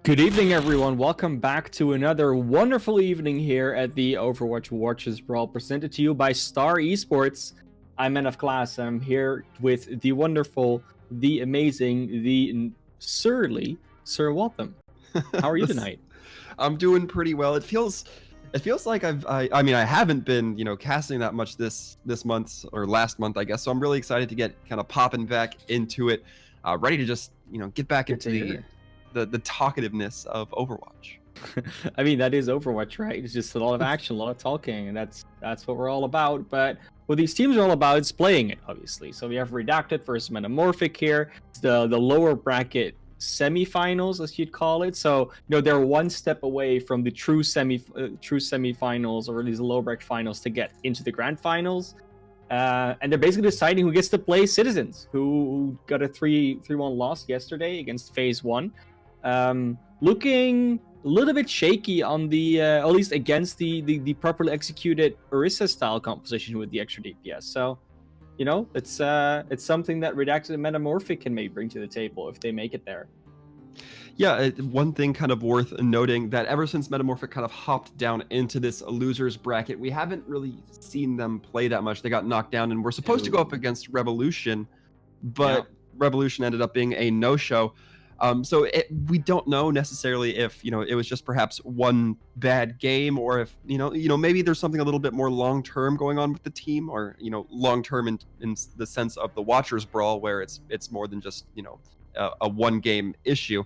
Good evening, everyone. Welcome back to another wonderful evening here at the Overwatch Watches Brawl, presented to you by Star eSports. I'm Man of Class. I'm here with the wonderful, the amazing, the surly Sir Waltham. How are you tonight? I'm doing pretty well. It feels like I haven't been, casting that much this month or last month, I guess. So I'm really excited to get kind of popping back into it, ready to just, get back into the talkativeness of Overwatch. I mean, that is Overwatch, right? It's just a lot of action, a lot of talking, and that's what we're all about. But what these teams are all about is playing it, obviously. So we have Redacted versus MetaMorphic here. It's the lower bracket semifinals, as you'd call it. So they're one step away from the true semifinals, or these lower bracket finals, to get into the grand finals. And they're basically deciding who gets to play Citizens, who got a 3-1 loss yesterday against Phase 1. Looking a little bit shaky on the at least against the properly executed Orisa style composition with the extra DPS. So it's something that Redacted and Metamorphic can maybe bring to the table if they make it there. Yeah, one thing kind of worth noting that ever since Metamorphic kind of hopped down into this losers bracket, we haven't really seen them play that much. They got knocked down and were supposed to go up against Revolution, but Revolution ended up being a no-show. So we don't know necessarily if it was just perhaps one bad game, or if maybe there's something a little bit more long-term going on with the team, or long-term in the sense of the Watchers Brawl, where it's more than just a one-game issue.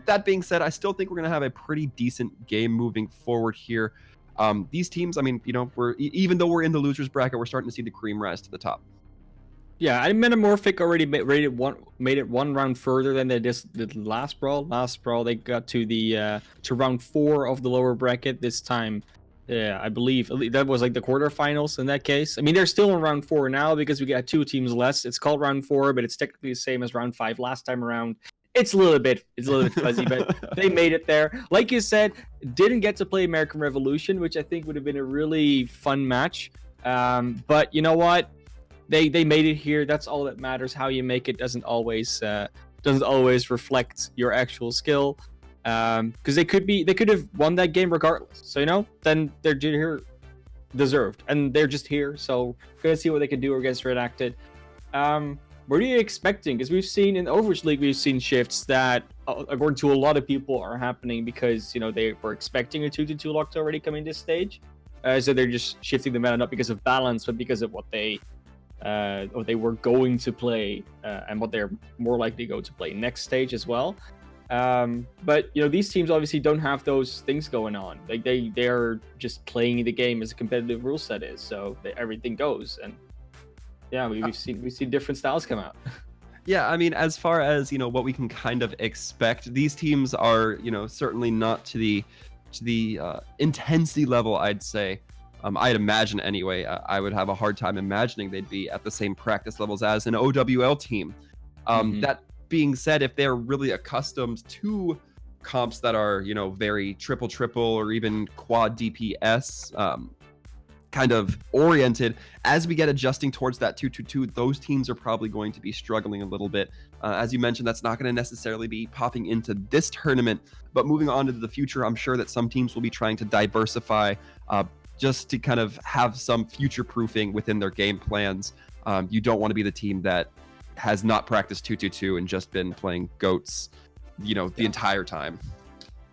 That being said, I still think we're going to have a pretty decent game moving forward here. These teams, I mean, even though we're in the losers bracket, we're starting to see the cream rise to the top. Yeah, I Metamorphic already made it one round further than they just did last brawl. Last brawl they got to the to round 4 of the lower bracket. This time, I believe that was like the quarterfinals in that case. I mean, they're still in round 4 now because we got 2 teams less. It's called round 4, but it's technically the same as round 5 last time around. It's a little bit fuzzy, but they made it there. Like you said, didn't get to play American Revolution, which I think would have been a really fun match. But you know what? They made it here. That's all that matters. How you make it doesn't always reflect your actual skill. Because they could have won that game regardless. So then they're here deserved, and they're just here. So gonna see what they can do against Redacted. What are you expecting? Because we've seen in the Overwatch League, we've seen shifts that, according to a lot of people, are happening because they were expecting a 2-2 lock to already come in this stage. So they're just shifting the meta not because of balance, but because of what they were going to play and what they're more likely to go to play next stage as well. But these teams obviously don't have those things going on. Like they're just playing the game as a competitive rule set is, so everything goes. And yeah, we've seen different styles come out. Yeah, I mean, as far as what we can kind of expect, these teams are certainly not to the intensity level, I'd say. I'd imagine anyway. I would have a hard time imagining they'd be at the same practice levels as an OWL team. That being said, if they're really accustomed to comps that are very triple or even quad DPS, kind of oriented. As we get adjusting towards that 2-2-2, those teams are probably going to be struggling a little bit. As you mentioned, that's not going to necessarily be popping into this tournament, but moving on to the future, I'm sure that some teams will be trying to diversify just to kind of have some future proofing within their game plans. You don't want to be the team that has not practiced 2-2-2 and just been playing goats, the entire time.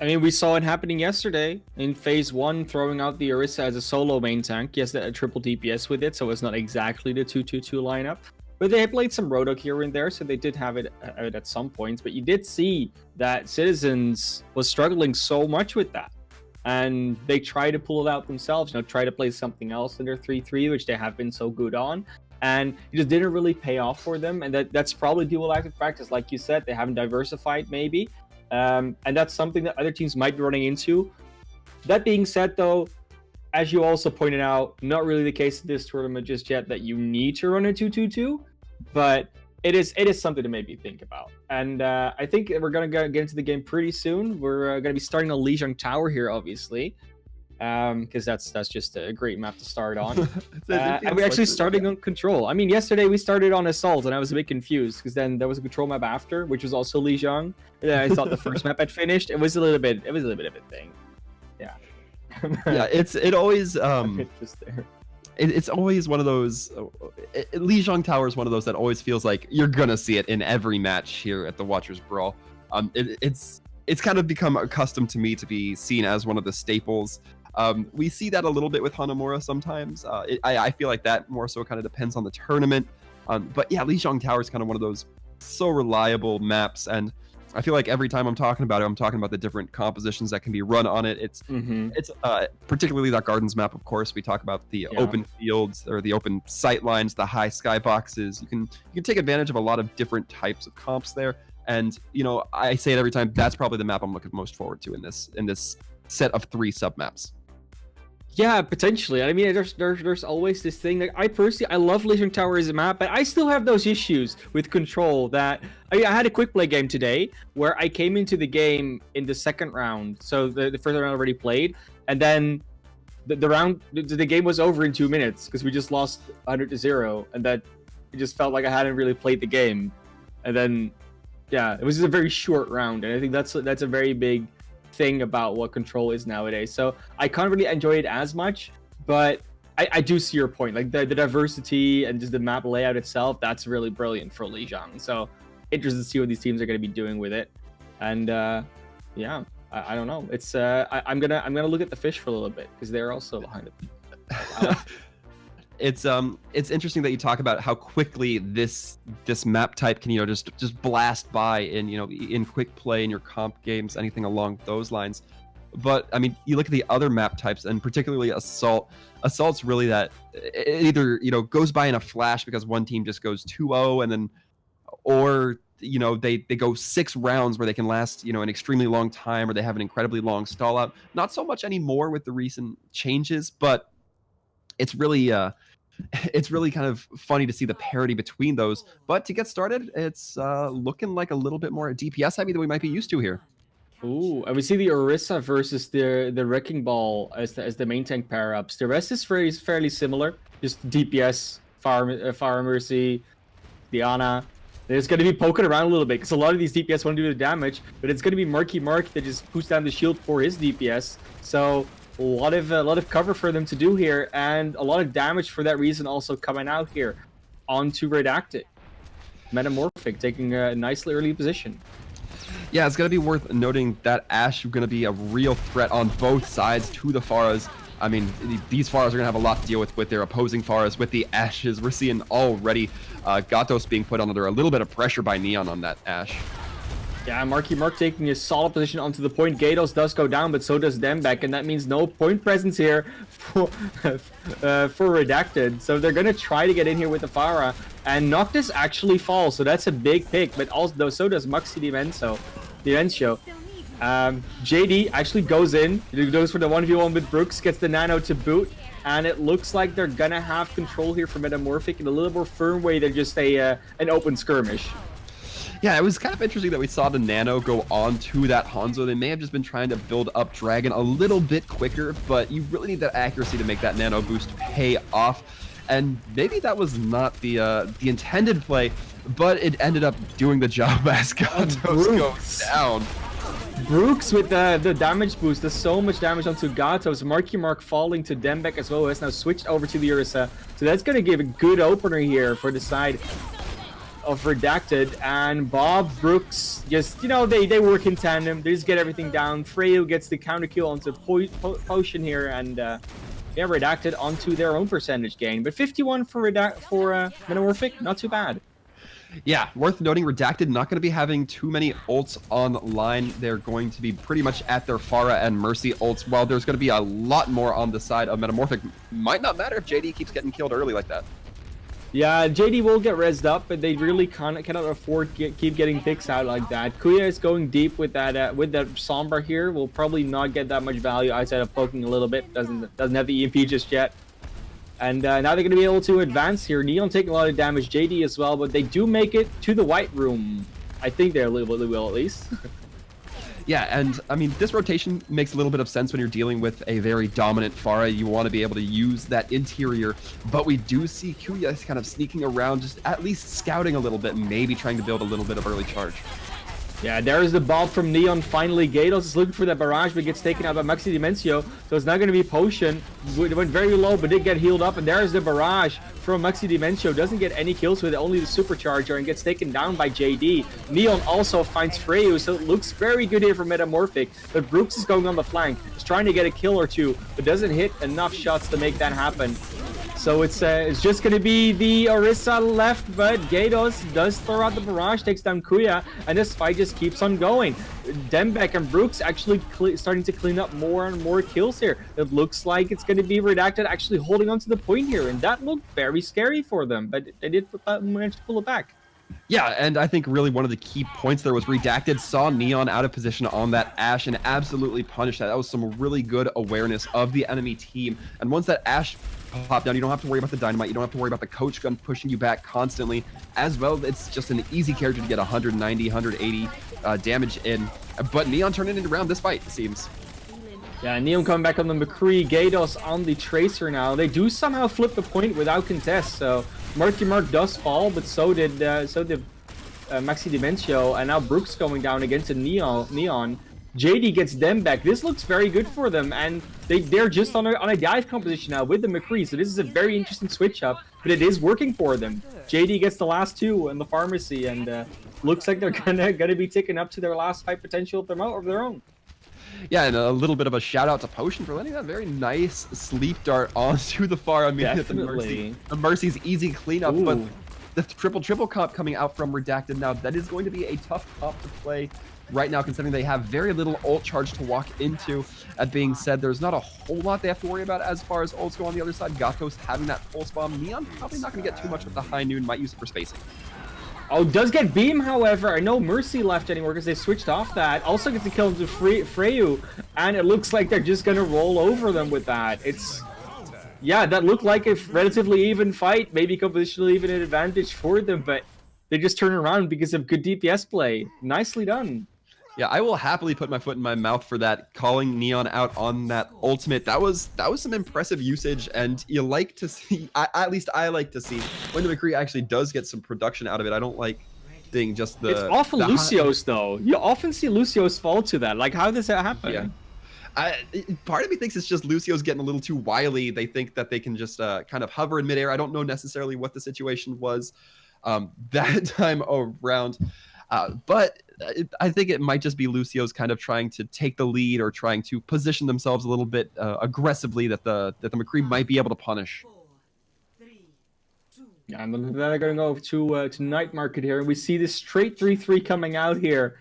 I mean, we saw it happening yesterday in phase 1, throwing out the Orisa as a solo main tank. Yes, a triple DPS with it, so it's not exactly the 2-2-2 lineup. But they played some Rodok here and there, so they did have it at some points. But you did see that Citizens was struggling so much with that. And they tried to pull it out themselves, try to play something else in their 3-3, which they have been so good on. And it just didn't really pay off for them. And that's probably due to lack of practice. Like you said, they haven't diversified maybe. And that's something that other teams might be running into. That being said, though, as you also pointed out, not really the case in this tournament just yet that you need to run a 2-2-2, but it is something to maybe think about. And I think we're going to get into the game pretty soon. We're going to be starting a Lijiang Tower here, obviously, because that's just a great map to start on. And we're actually starting on Control. I mean, yesterday we started on Assault, and I was a bit confused because then there was a Control map after, which was also Lijiang. I thought the first map had finished. It was a little bit of a thing. Yeah. Yeah, it always just there. It's always one of those. Lijiang Tower is one of those that always feels like you're gonna see it in every match here at the Watchers Brawl. It's kind of become accustomed to me to be seen as one of the staples. We see that a little bit with Hanamura sometimes. I feel like that more so kind of depends on the tournament. But yeah, Lijiang Tower is kind of one of those so reliable maps, and I feel like every time I'm talking about it, I'm talking about the different compositions that can be run on it. It's particularly that Gardens map, of course. We talk about the open fields or the open sight lines, the high skyboxes. You can take advantage of a lot of different types of comps there. And I say it every time. That's probably the map I'm looking most forward to in this set of 3 sub maps. Yeah, potentially. I mean, there's always this thing. Like, I love Lijiang Tower as a map, but I still have those issues with Control. That I had a quick play game today where I came into the game in the second round, so the first round already played, and then the game was over in 2 minutes because we just lost 100-0, and that it just felt like I hadn't really played the game, and then it was just a very short round, and I think that's a very big thing about what Control is nowadays. So I can't really enjoy it as much, but I do see your point. Like the diversity and just the map layout itself, that's really brilliant for Lijiang. So interested to see what these teams are going to be doing with it. And I don't know. It's I'm gonna look at the fish for a little bit because they're also behind it. It's interesting that you talk about how quickly this map type can just blast by in quick play in your comp games, anything along those lines. But I mean, you look at the other map types, and particularly Assault. Assault's really that it either goes by in a flash because one team just goes 2-0, and then or they go 6 rounds where they can last an extremely long time, or they have an incredibly long stall out. Not so much anymore with the recent changes, but it's really kind of funny to see the parity between those. But to get started, it's looking like a little bit more DPS heavy than we might be used to here. Ooh, and we see the Orisa versus the Wrecking Ball as the main tank pair ups. The rest is fairly similar, just DPS, Fire Mercy, Diana. It's going to be poking around a little bit because a lot of these DPS want to do the damage, but it's going to be Murky Mark that just puts down the shield for his DPS. So a lot of cover for them to do here, and a lot of damage for that reason also coming out here onto Redacted. MetaMorphic taking a nicely early position. Yeah, it's going to be worth noting that Ashe is going to be a real threat on both sides to the Pharahs. I mean, these Pharahs are going to have a lot to deal with their opposing Pharahs, with the Ashes. We're seeing already Gatos being put under a little bit of pressure by Neon on that Ashe. Yeah, Marky Mark taking a solid position onto the point. Gatos does go down, but so does Dembek, and that means no point presence here for Redacted. So they're going to try to get in here with the Pharah, and Noctis actually falls, so that's a big pick, but also so does Muxi Dimenso. JD actually goes in, he goes for the 1v1 with Brooks, gets the nano to boot, and it looks like they're going to have control here for MetaMorphic in a little more firm way than just an open skirmish. Yeah, it was kind of interesting that we saw the Nano go on to that Hanzo. They may have just been trying to build up Dragon a little bit quicker, but you really need that accuracy to make that Nano boost pay off. And maybe that was not the intended play, but it ended up doing the job as Gatos goes down. Brooks with the damage boost does so much damage onto Gatos. Mark falling to Dembek as well, has now switched over to the Ursa. So that's going to give a good opener here for the side of Redacted. And Bob, Brooks, just, you know, they work in tandem. They just get everything down. Freyu gets the counter kill onto Potion here, and yeah, Redacted onto their own percentage gain. But 51 for MetaMorphic, not too bad. Yeah, worth noting, Redacted not going to be having too many ults online. They're going to be pretty much at their Pharah and Mercy ults, while there's going to be a lot more on the side of MetaMorphic. Might not matter if JD keeps getting killed early like that. Yeah, JD will get rezzed up, but they really cannot afford keep getting picks out like that. Kuya is going deep with that Sombra here. Will probably not get that much value outside of poking a little bit. Doesn't have the EMP just yet. And now they're going to be able to advance here. Neon taking a lot of damage, JD as well, but they do make it to the White Room. I think they will at least. Yeah, and I mean, this rotation makes a little bit of sense when you're dealing with a very dominant Pharah. You want to be able to use that interior, but we do see Kuya kind of sneaking around, just at least scouting a little bit, maybe trying to build a little bit of early charge. Yeah, there's the ball from Neon finally. Gatos is looking for that barrage, but gets taken out by Maxi Dimensio. So it's not going to be Potion. It went very low, but did get healed up. And there's the barrage from Maxi Dimensio. Doesn't get any kills with it, only the supercharger, and gets taken down by JD. Neon also finds Freyu, so it looks very good here for Metamorphic. But Brooks is going on the flank. He's trying to get a kill or two, but doesn't hit enough shots to make that happen. So it's just going to be the Orisa left, but Gatos does throw out the barrage, takes down Kuya, and this fight just keeps on going. Dembek and Brooks actually starting to clean up more and more kills here. It looks like it's going to be Redacted actually holding on to the point here, and that looked very scary for them, but they did manage to pull it back. Yeah, and I think really one of the key points there was Redacted saw Neon out of position on that Ashe and absolutely punished that. That was some really good awareness of the enemy team. And once that Ashe popped down, you don't have to worry about the Dynamite, you don't have to worry about the Coach Gun pushing you back constantly. As well, it's just an easy character to get 190, 180 damage in. But Neon turning it around this fight, it seems. Yeah, Neon coming back on the McCree, Gatos on the Tracer now. They do somehow flip the point without contest, so Mark does fall, but so did Maxi Dimensio, and now Brooks going down against a Neon. JD gets them back. This looks very good for them, and they're just on a dive composition now with the McCree, so this is a very interesting switch up, but it is working for them. JD gets the last two in the pharmacy, and looks like they're gonna be taking up to their last fight potential of their own. Yeah, and a little bit of a shout out to Potion for letting that very nice sleep dart onto the far. I mean, the Mercy's easy cleanup, but the triple comp coming out from Redacted now, that is going to be a tough comp to play right now, considering they have very little ult charge to walk into. That being said, there's not a whole lot they have to worry about as far as ults go on the other side. Gatos having that pulse bomb. Neon probably not going to get too much with the high noon, might use it for spacing. Oh, does get beam, however. I know Mercy left anymore because they switched off that. Also gets to kill into Freyu, and it looks like they're just going to roll over them with that. Yeah, that looked like a relatively even fight, maybe compositionally even an advantage for them, but they just turn around because of good DPS play. Nicely done. Yeah, I will happily put my foot in my mouth for that, calling Neon out on that ultimate. That was some impressive usage, and you like to see, at least I like to see, when the McCree actually does get some production out of it. I don't like seeing just the... It's often Lucio's, though. You often see Lucio's fall to that. Like, how does that happen? Yeah. Part of me thinks it's just Lucio's getting a little too wily. They think that they can just kind of hover in midair. I don't know necessarily what the situation was that time around. But I think it might just be Lucio's kind of trying to take the lead or trying to position themselves a little bit aggressively that the McCree might be able to punish. Yeah, and then they're going to go to Night Market here, and we see this straight 3-3 coming out here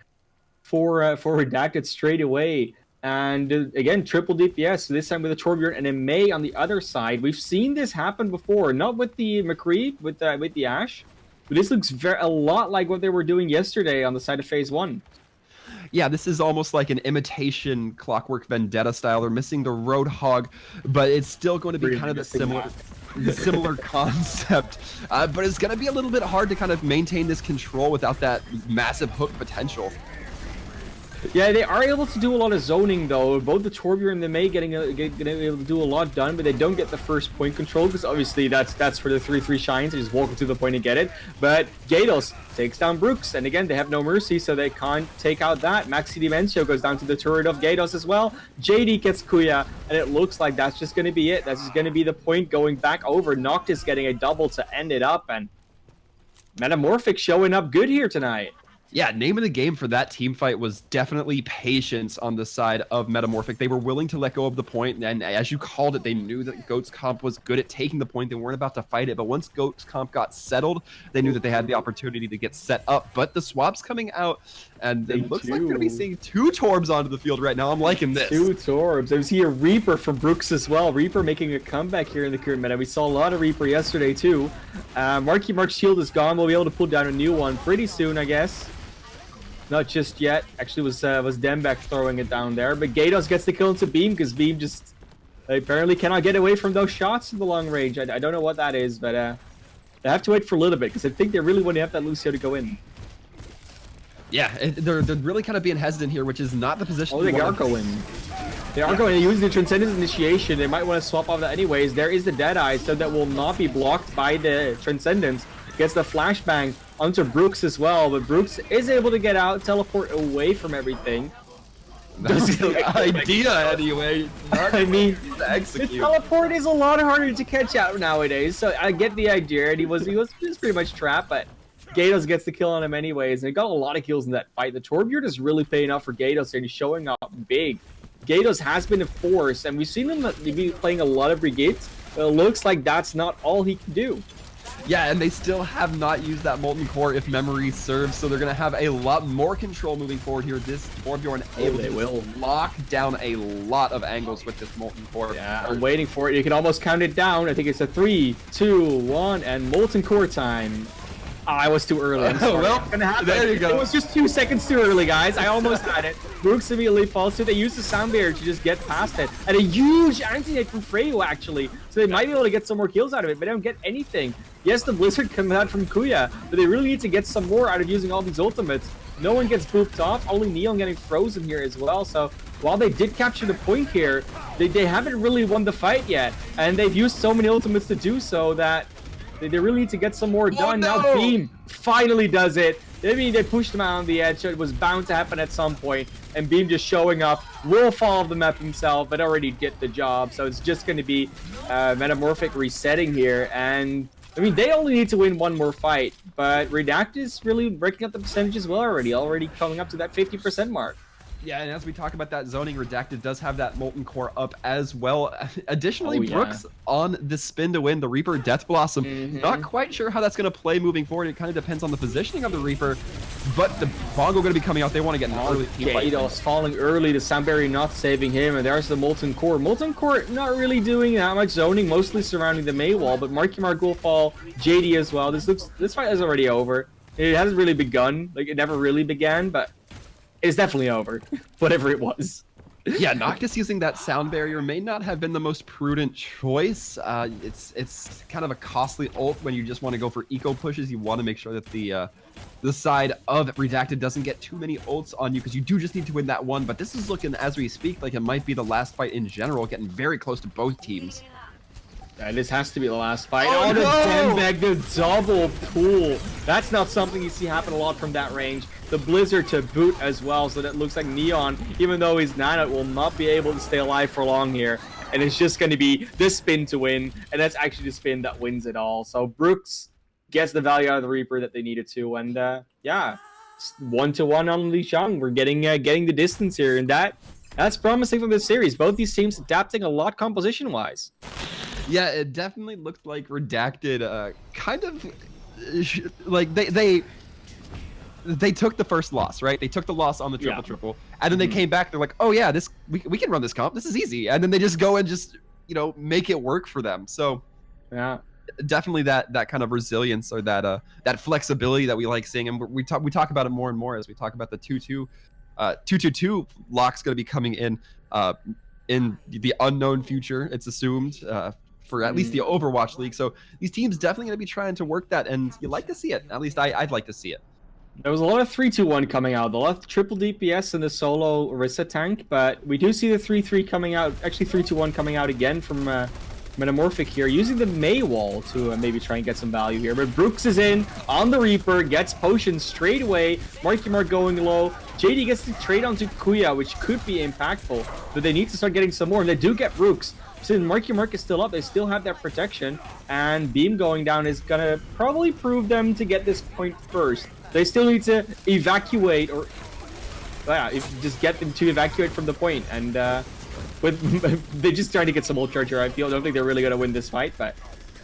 for Redacted straight away. And again, triple DPS, so this time with a Torbjorn and a Mei on the other side. We've seen this happen before, not with the McCree, with the Ashe. But this looks a lot like what they were doing yesterday on the side of Phase 1. Yeah, this is almost like an imitation Clockwork Vendetta style. They're missing the Roadhog, but it's still going to be kind of the similar... similar concept, but it's going to be a little bit hard to kind of maintain this control without that massive hook potential. Yeah, they are able to do a lot of zoning though. Both the Torbjorn and the Mei getting able to do a lot done, but they don't get the first point control because obviously that's for the 3-3 shines. They just walk to the point and get it. But Gatos takes down Brooks, and again they have no mercy, so they can't take out that. Maxi Dimencio goes down to the turret of Gatos as well. JD gets Kuya, and it looks like that's just going to be it. That's just going to be the point going back over. Noctis getting a double to end it up, and MetaMorphic showing up good here tonight. Yeah, name of the game for that team fight was definitely patience on the side of MetaMorphic. They were willing to let go of the point, and as you called it, they knew that Goats Comp was good at taking the point. They weren't about to fight it, but once Goats Comp got settled, they knew that they had the opportunity to get set up. But the swap's coming out, and it looks like we're going to be seeing 2 Torbs onto the field right now. I'm liking this. 2 Torbs. I see a Reaper from Brooks as well. Reaper making a comeback here in the current meta. We saw a lot of Reaper yesterday too. Marky Mark's shield is gone. We'll be able to pull down a new one pretty soon, I guess. Not just yet. Actually, was Dembeck throwing it down there. But Gatos gets the kill into Beam because Beam just apparently cannot get away from those shots in the long range. I don't know what that is, but they have to wait for a little bit because I think they really want to have that Lucio to go in. Yeah, they're really kind of being hesitant here, which is not the position. Oh, they are going. They are going to use the Transcendence Initiation. They might want to swap off that anyways. There is the Deadeye, so that will not be blocked by the Transcendence. Gets the flashbang onto Brooks as well, but Brooks is able to get out, teleport away from everything. That's the idea anyway. I mean, the teleport is a lot harder to catch out nowadays, so I get the idea, and he was pretty much trapped, but Gatos gets the kill on him anyways, and he got a lot of kills in that fight. The Torbjorn is really paying off for Gatos, and he's showing up big. Gatos has been a force, and we've seen him be playing a lot of brigades, but it looks like that's not all he can do. Yeah, and they still have not used that Molten Core if memory serves, so they're going to have a lot more control moving forward here. This Torbjorn will lock down a lot of angles with this Molten Core. Yeah, I'm waiting for it. You can almost count it down. I think it's a 3, 2, 1, and Molten Core time. I was too early. Well, there you go. It was just 2 seconds too early, guys. I almost had it. Brooks immediately falls to it. They use the sound barrier to just get past it. And a huge anti-net from Freyo, actually. So they might be able to get some more kills out of it, but they don't get anything. Yes, the Blizzard comes out from Kuya, but they really need to get some more out of using all these ultimates. No one gets booped off. Only Neon getting frozen here as well. So while they did capture the point here, they haven't really won the fight yet. And they've used so many ultimates to do so that they really need to get some more done. No! Now Beam finally does it. I mean, they pushed him out on the edge, so it was bound to happen at some point. And Beam just showing up, will fall off the map himself, but already get the job. So it's just going to be MetaMorphic resetting here. And I mean, they only need to win one more fight, but Redacted is really breaking up the percentage as well already coming up to that 50% mark. Yeah, and as we talk about that zoning, Redacted does have that Molten Core up as well. Additionally, Brooks on the spin to win the Reaper Death Blossom. Not quite sure how that's going to play moving forward. It kind of depends on the positioning of the Reaper, but the Bongo going to be coming out. They want to get an early team fight. Gatos falling early, the Soundberry not saving him, and there's the Molten Core. Molten Core not really doing that much zoning, mostly surrounding the Mei wall, but Marky Mark will fall, JD as well. This fight is already over. It hasn't really begun. Like, it never really began, but it's definitely over, whatever it was. Yeah, Noctis using that sound barrier may not have been the most prudent choice. It's kind of a costly ult when you just want to go for eco pushes. You want to make sure that the side of Redacted doesn't get too many ults on you because you do just need to win that one. But this is looking, as we speak, like it might be the last fight in general, getting very close to both teams. Yeah, this has to be the last fight. Oh, the no! Dembag, the double pull. That's not something you see happen a lot from that range. The Blizzard to boot as well, so that looks like Neon, even though he's nano, will not be able to stay alive for long here. And it's just going to be this spin to win, and that's actually the spin that wins it all. So Brooks gets the value out of the Reaper that they needed to, and yeah, 1-1 on Li Xiang. We're getting the distance here, and that's promising from this series. Both these teams adapting a lot composition-wise. Yeah, it definitely looked like Redacted kind of like they took the first loss, right? They took the loss on the triple, and then they came back. They're like, oh yeah, we can run this comp. This is easy. And then they just go and just make it work for them. So yeah, definitely that kind of resilience or that flexibility that we like seeing. And we talk about it more and more as we talk about the 2-2 lock's going to be coming in the unknown future. It's assumed for at least the Overwatch League. So these teams definitely going to be trying to work that, and you like to see it. At least I'd like to see it. There was a lot of 3-2-1 coming out, a lot of triple DPS in the solo Orisa tank, but we do see the 3-3 coming out, actually 3-2-1 coming out again from MetaMorphic here, using the Mei wall to maybe try and get some value here. But Brooks is in on the Reaper, gets potion straight away. Marky Mark going low. JD gets to trade onto Kuya, which could be impactful, but they need to start getting some more. And they do get Brooks. Since Marky Mark is still up, they still have that protection, and Beam going down is gonna probably prove them to get this point first. They still need to evacuate, or just get them to evacuate from the point. And they're just trying to get some ult charger. I feel. I don't think they're really gonna win this fight, but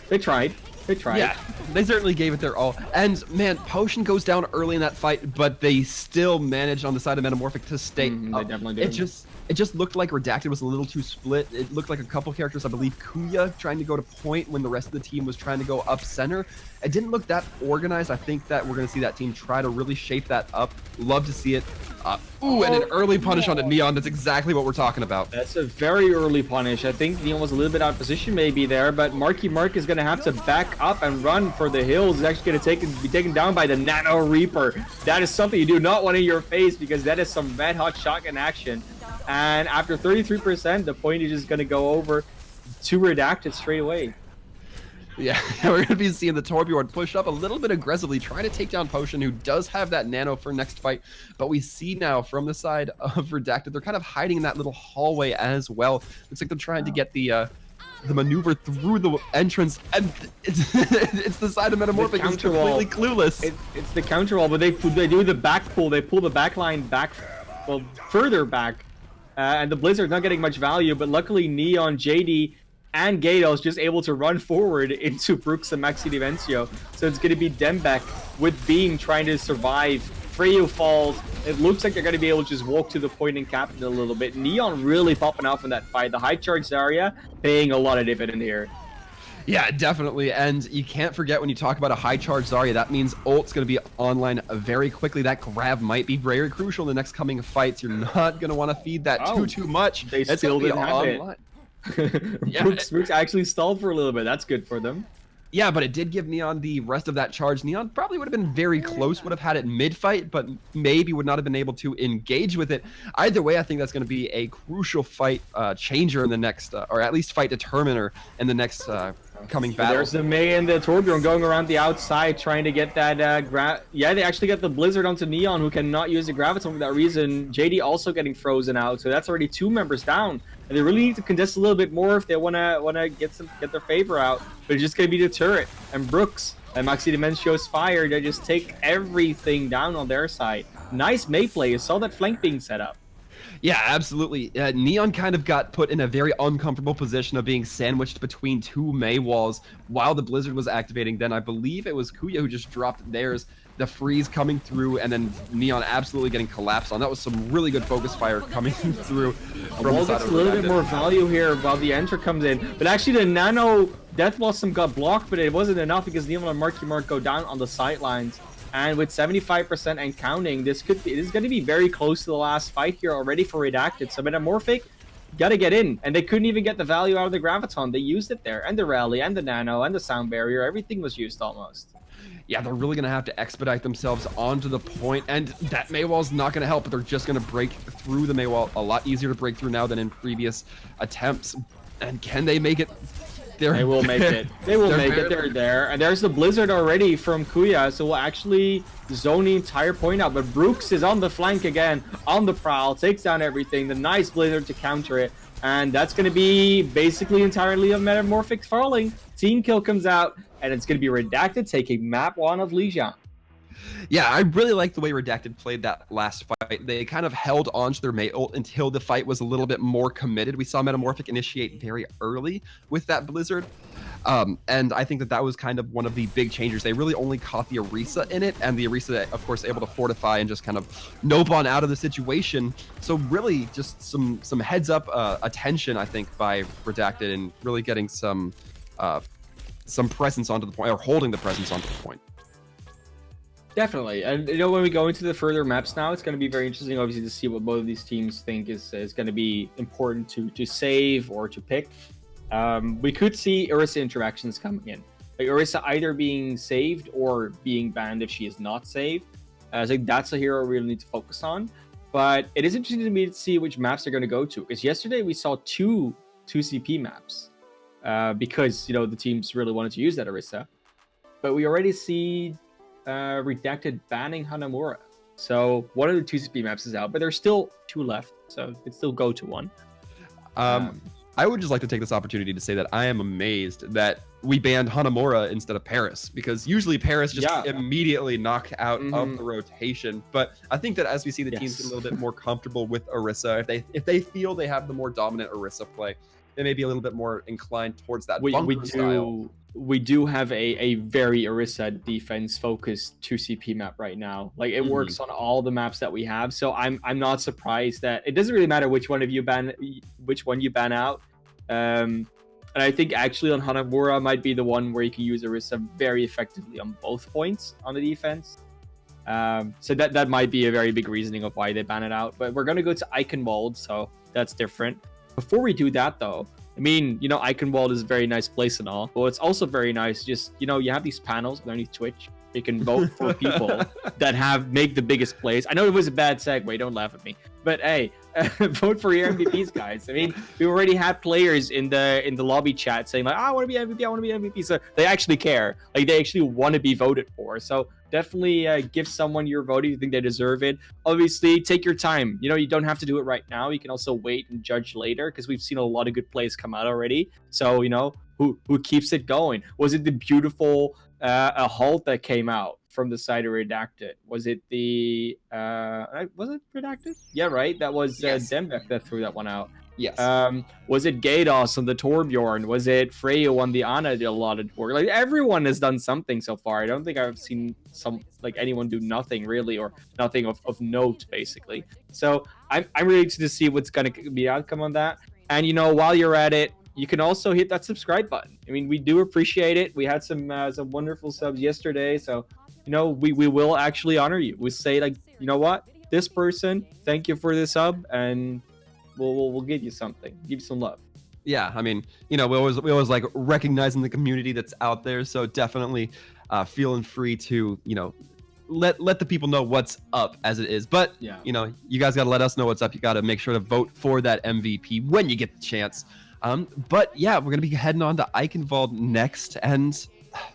they tried. They tried. Yeah, they certainly gave it their all. And man, Potion goes down early in that fight, but they still managed on the side of MetaMorphic to stay up. They definitely did. It just looked like Redacted was a little too split. It looked like a couple characters, I believe Kuya trying to go to point when the rest of the team was trying to go up center. It didn't look that organized. I think that we're going to see that team try to really shape that up. Love to see it. And an early punish on Neon. That's exactly what we're talking about. That's a very early punish. I think Neon was a little bit out of position maybe there, but Marky Mark is going to have to back up and run for the hills. He's actually going to be taken down by the Nano Reaper. That is something you do not want in your face, because that is some red hot shotgun action. And after 33%, the point is just going to go over to Redacted straight away. Yeah, we're going to be seeing the Torbjorn push up a little bit aggressively, trying to take down Potion, who does have that nano for next fight. But we see now from the side of Redacted, they're kind of hiding in that little hallway as well. Looks like they're trying to get the maneuver through the entrance, and it's the side of MetaMorphic is completely clueless. It's the counter wall, but they do the back pull. They pull the back line back, well, further back. And the Blizzard not getting much value, but luckily Neon, JD, and Gatos just able to run forward into Brooks and Maxi Dimencio. So it's going to be Dembek with Beam trying to survive. Freyo falls. It looks like they're going to be able to just walk to the point and cap it a little bit. Neon really popping off in that fight. The high charge Zarya paying a lot of dividend here. Yeah, definitely. And you can't forget, when you talk about a high charge Zarya, that means ult's going to be online very quickly. That grab might be very crucial in the next coming fights. You're not going to want to feed that too much. They still didn't have it. Yeah. Brooks actually stalled for a little bit. That's good for them. Yeah, but it did give Neon the rest of that charge. Neon probably would have been very close, would have had it mid-fight, but maybe would not have been able to engage with it. Either way, I think that's going to be a crucial fight changer in the next, or at least fight determiner in the next coming battle. There's the Mei and the Torbjorn going around the outside trying to get that yeah, they actually get the Blizzard onto Neon, who cannot use the Graviton for that reason. JD also getting frozen out, so that's already 2 members down. And they really need to contest a little bit more if they wanna get their favor out. But it's just gonna be the turret and Brooks and Maxi Dimensio's fire. They just take everything down on their side. Nice Mei play. You saw that flank being set up. Yeah, absolutely. Neon kind of got put in a very uncomfortable position of being sandwiched between 2 Mei walls while the Blizzard was activating. Then I believe it was Kuya who just dropped theirs. The freeze coming through, and then Neon absolutely getting collapsed on. That was some really good focus fire coming through. Well, gets a little bit more value here while the enter comes in. But actually, the Nano Death Blossom got blocked, but it wasn't enough because Neon and Marky Mark go down on the sidelines. And with 75% and counting, this is going to be very close to the last fight here already for Redacted. So MetaMorphic got to get in, and they couldn't even get the value out of the Graviton. They used it there, and the Rally, and the Nano, and the Sound Barrier. Everything was used almost. Yeah, they're really going to have to expedite themselves onto the point, and that Mei wall's not going to help, but they're just going to break through the Mei wall. A lot easier to break through now than in previous attempts. And can they make it? They will make it. They will make it. They're there. And there's the Blizzard already from Kuya, so we'll actually zone the entire point out. But Brooks is on the flank again, on the prowl, takes down everything. The nice Blizzard to counter it. And that's going to be basically entirely a MetaMorphic falling. Team kill comes out, and it's going to be Redacted taking map 1 of Lijiang. Yeah, I really like the way Redacted played that last fight. They kind of held on to their Mei ult until the fight was a little bit more committed. We saw MetaMorphic initiate very early with that Blizzard. And I think that was kind of one of the big changers. They really only caught the Orisa in it, and the Orisa, of course, able to fortify and just kind of nope on out of the situation. So really just some heads up attention, I think, by Redacted, and really getting some presence onto the point, or holding the presence onto the point. Definitely. And you know, when we go into the further maps now, it's going to be very interesting, obviously, to see what both of these teams think is going to be important to save or to pick. We could see Orisa interactions coming in. Like Orisa either being saved or being banned if she is not saved. I think that's a hero we really need to focus on. But it is interesting to me to see which maps they're going to go to. Because yesterday we saw two CP maps. Because, the teams really wanted to use that Orisa. But we already see Redacted banning Hanamura. So one of the two CP maps is out. But there's still 2 left. So it still go to one. I would just like to take this opportunity to say that I am amazed that we banned Hanamura instead of Paris, because usually Paris just immediately knocked out of the rotation. But I think that as we see the teams get a little bit more comfortable with Orisa, if they feel they have the more dominant Orisa play, they may be a little bit more inclined towards that bunker style. We do have a very Orisa defense focused 2 CP map right now. Like it works on all the maps that we have. So I'm not surprised that it doesn't really matter which one you ban out. And I think actually on Hanamura might be the one where you can use Orisa very effectively on both points on the defense. So that might be a very big reasoning of why they ban it out. But we're gonna go to Eichenwald, so that's different. Before we do that though, I mean, Eichenwald is a very nice place and all, but it's also very nice just, you have these panels underneath Twitch. You can vote for people that make the biggest plays. I know it was a bad segue, don't laugh at me. But hey, vote for your MVPs, guys. I mean, we already had players in the lobby chat saying like, I want to be MVP, I want to be MVP. So they actually care. Like they actually want to be voted for. So definitely give someone your vote if you think they deserve it. Obviously, take your time. You don't have to do it right now. You can also wait and judge later, because we've seen a lot of good plays come out already. So, who keeps it going? Was it the beautiful a halt that came out from the side of Redacted? Was it was it Redacted? Yeah, right. That was Dembek that threw that one out. Yes. Was it Gados on the Torbjorn? Was it Freyo on the Ana did a lot of work? Like everyone has done something so far. I don't think I've seen anyone do nothing really, or nothing of note basically. So I'm really interested to see what's gonna be the outcome on that. And while you're at it, you can also hit that subscribe button. I mean, we do appreciate it. We had some wonderful subs yesterday, so we will actually honor you. We say like, you know what, this person, thank you for the sub, and we'll give you something, give you some love. Yeah, I mean, we always like recognizing the community that's out there. So definitely feeling free to let the people know what's up as it is. But you guys got to let us know what's up. You got to make sure to vote for that MVP when you get the chance. But yeah, we're gonna be heading on to Eichenwald next, and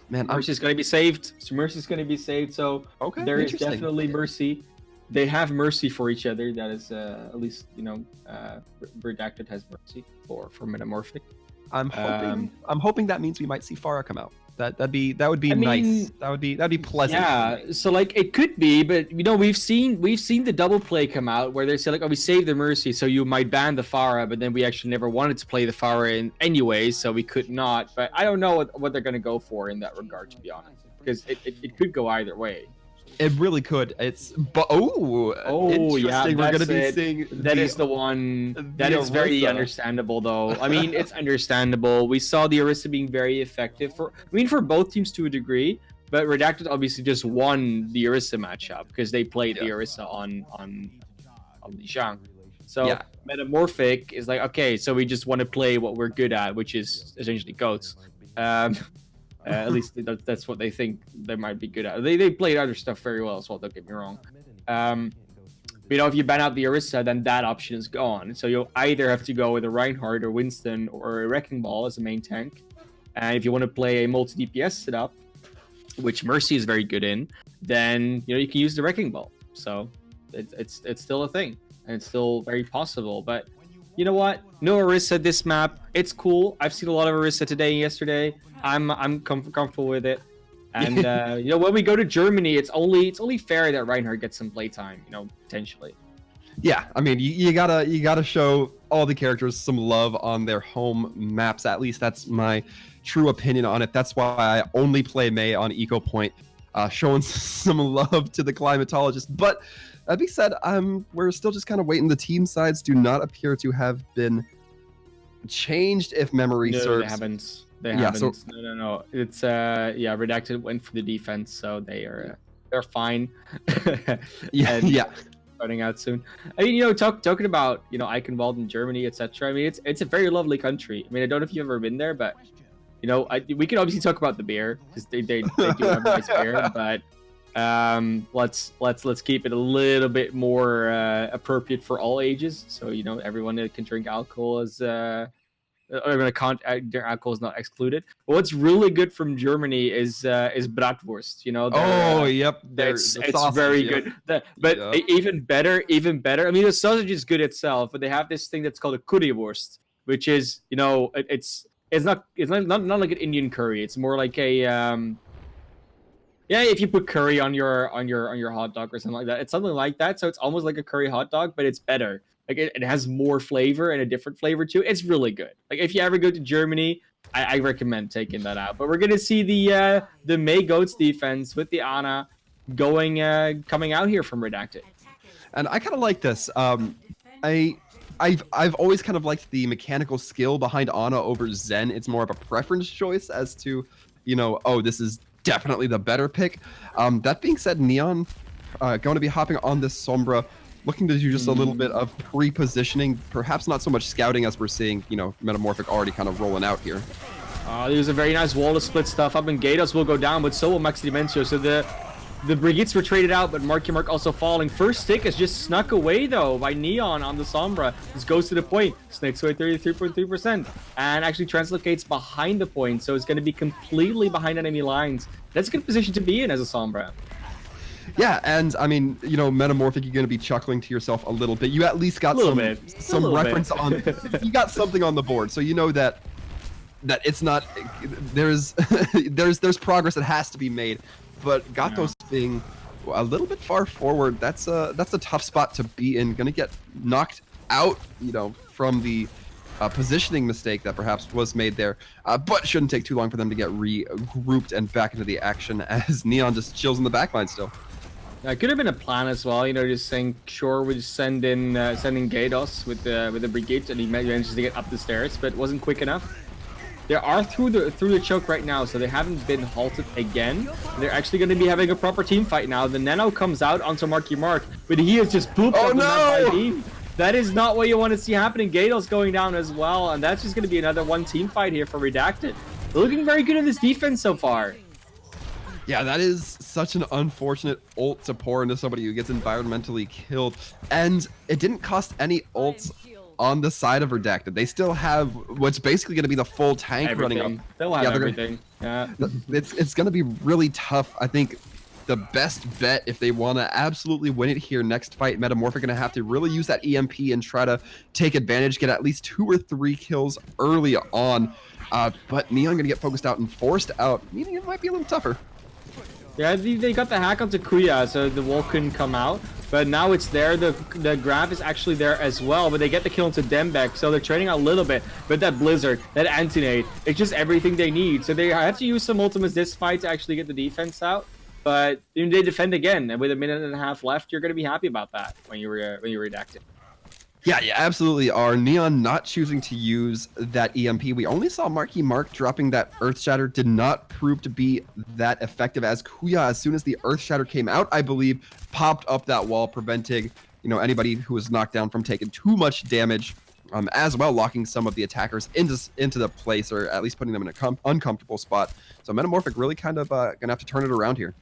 man, Mercy's gonna be saved. So Mercy's gonna be saved. So there is definitely Mercy. They have Mercy for each other. That is at least Redacted has Mercy for MetaMorphic. I'm hoping that means we might see Farah come out. That would be nice. That'd be pleasant. Yeah, so like it could be, but we've seen the double play come out where they say like, oh, we saved the Mercy, so you might ban the Farah, but then we actually never wanted to play the Farah in anyway, so we could not. But I don't know what they're gonna go for in that regard, to be honest, because it could go either way. It really could. Interesting. Yeah, we're gonna be seeing that is the one that is very understandable, though. I mean, it's understandable. We saw the Orisa being very effective for both teams to a degree, but Redacted obviously just won the Orisa matchup because they played the Orisa on Li Xiang. So MetaMorphic is like, okay, so we just want to play what we're good at, which is essentially goats. At least that's what they think they might be good at. They played other stuff very well as well, don't get me wrong. But if you ban out the Orisa, then that option is gone. So you'll either have to go with a Reinhardt or Winston or a Wrecking Ball as a main tank. And if you want to play a multi-DPS setup, which Mercy is very good in, then you can use the Wrecking Ball. So it's still a thing, and it's still very possible. But you know what? No Orisa this map. It's cool. I've seen a lot of Orisa today and yesterday. I'm comfortable with it. And when we go to Germany, it's only fair that Reinhardt gets some playtime, potentially. Yeah, I mean, you gotta show all the characters some love on their home maps. At least that's my true opinion on it. That's why I only play Mei on Eco Point, showing some love to the climatologist. But that being said, we're still just kind of waiting. The team sides do not appear to have been changed, if memory serves. They haven't. No. It's Redacted went for the defense, so they're fine. Yeah. running out soon. I mean, talking about Eichenwald in Germany, etc. I mean, it's a very lovely country. I mean, I don't know if you've ever been there, but we can obviously talk about the beer because they do have nice beer, but let's keep it a little bit more appropriate for all ages. So everyone that can drink alcohol is alcohol is not excluded. But what's really good from Germany is bratwurst. Yep, it's sausage, very yep. good. But even better. I mean, the sausage is good itself, but they have this thing that's called a currywurst, which is it's not like an Indian curry. It's more like a if you put curry on your hot dog or something like that, it's something like that. So it's almost like a curry hot dog, but it's better. Like it has more flavor and a different flavor too. It's really good. Like if you ever go to Germany, I recommend taking that out. But we're gonna see the May Goats defense with the Ana coming out here from Redacted. And I kind of like this. I've always kind of liked the mechanical skill behind Ana over Zen. It's more of a preference choice as to, this is definitely the better pick. That being said, Neon going to be hopping on this Sombra, looking to do just a little bit of pre-positioning, perhaps not so much scouting as we're seeing, MetaMorphic already kind of rolling out here. There's a very nice wall to split stuff up, and Gatos will go down, but so will Max Dimencio. So the Brigittes were traded out, but Marky Mark also falling. First stick is just snuck away, though, by Neon on the Sombra. This goes to the point. Snakes away 33.3%. And actually translocates behind the point, so it's going to be completely behind enemy lines. That's a good position to be in as a Sombra. Yeah, and I mean, MetaMorphic, you're going to be chuckling to yourself a little bit. You at least got some reference on... You got something on the board, so you know that it's not... There's progress that has to be made. But Gatos being a little bit far forward, that's a tough spot to be in. Gonna get knocked out, from the positioning mistake that perhaps was made there. But shouldn't take too long for them to get regrouped and back into the action as Neon just chills in the backline still. It could have been a plan as well, just saying, sure, we'll just sending Gatos with the Brigade, and he manages to get up the stairs, but it wasn't quick enough. They are through the choke right now, so they haven't been halted again. They're actually going to be having a proper team fight now. The Nano comes out onto Marky Mark, but he is just pooped up the map by team. That is not what you want to see happening. Gatos going down as well, and that's just going to be another one team fight here for Redacted. They're looking very good in this defense so far. Yeah, that is such an unfortunate ult to pour into somebody who gets environmentally killed, and it didn't cost any ults on the side of Redacted. They still have what's basically going to be the full tank running up. They'll have everything. It's going to be really tough. I think the best bet, if they want to absolutely win it here next fight, MetaMorphic going to have to really use that EMP and try to take advantage, get at least 2 or 3 kills early on. But Neon going to get focused out and forced out, meaning it might be a little tougher. Yeah, they got the hack onto Kuya, so the wall couldn't come out. But now it's there. The grab is actually there as well. But they get the kill into Dembek, so they're trading out a little bit. But that Blizzard, that Antinate, it's just everything they need. So they have to use some ultimates this fight to actually get the defense out. But they defend again, and with a minute and a half left, you're going to be happy about that when you're Redacted. Yeah, you absolutely are. Neon not choosing to use that EMP. We only saw Marky Mark dropping that Earth Shatter. Did not prove to be that effective, as Kuya, as soon as the Earth Shatter came out, I believe, popped up that wall, preventing anybody who was knocked down from taking too much damage, as well locking some of the attackers into the place, or at least putting them in an uncomfortable spot. So MetaMorphic really kind of gonna have to turn it around here.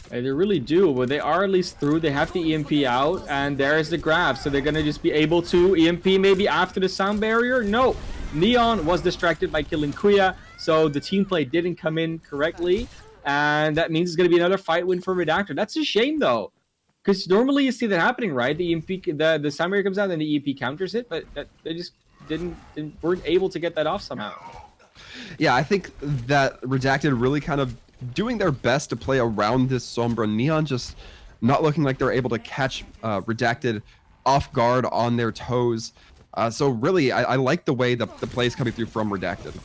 They really do, but they are at least through. They have the EMP out, and there's the grab. So they're going to just be able to EMP maybe after the sound barrier. No, Neon was distracted by killing Kuya, so the team play didn't come in correctly, and that means it's going to be another fight win for Redacted. That's a shame, though, because normally you see that happening, right? The EMP, the sound barrier comes out, and the EMP counters it, but they just weren't able to get that off somehow. Yeah, I think that Redacted really kind of doing their best to play around this Sombra. Neon just not looking like they're able to catch Redacted off guard on their toes. So really, I like the way the play is coming through from Redacted.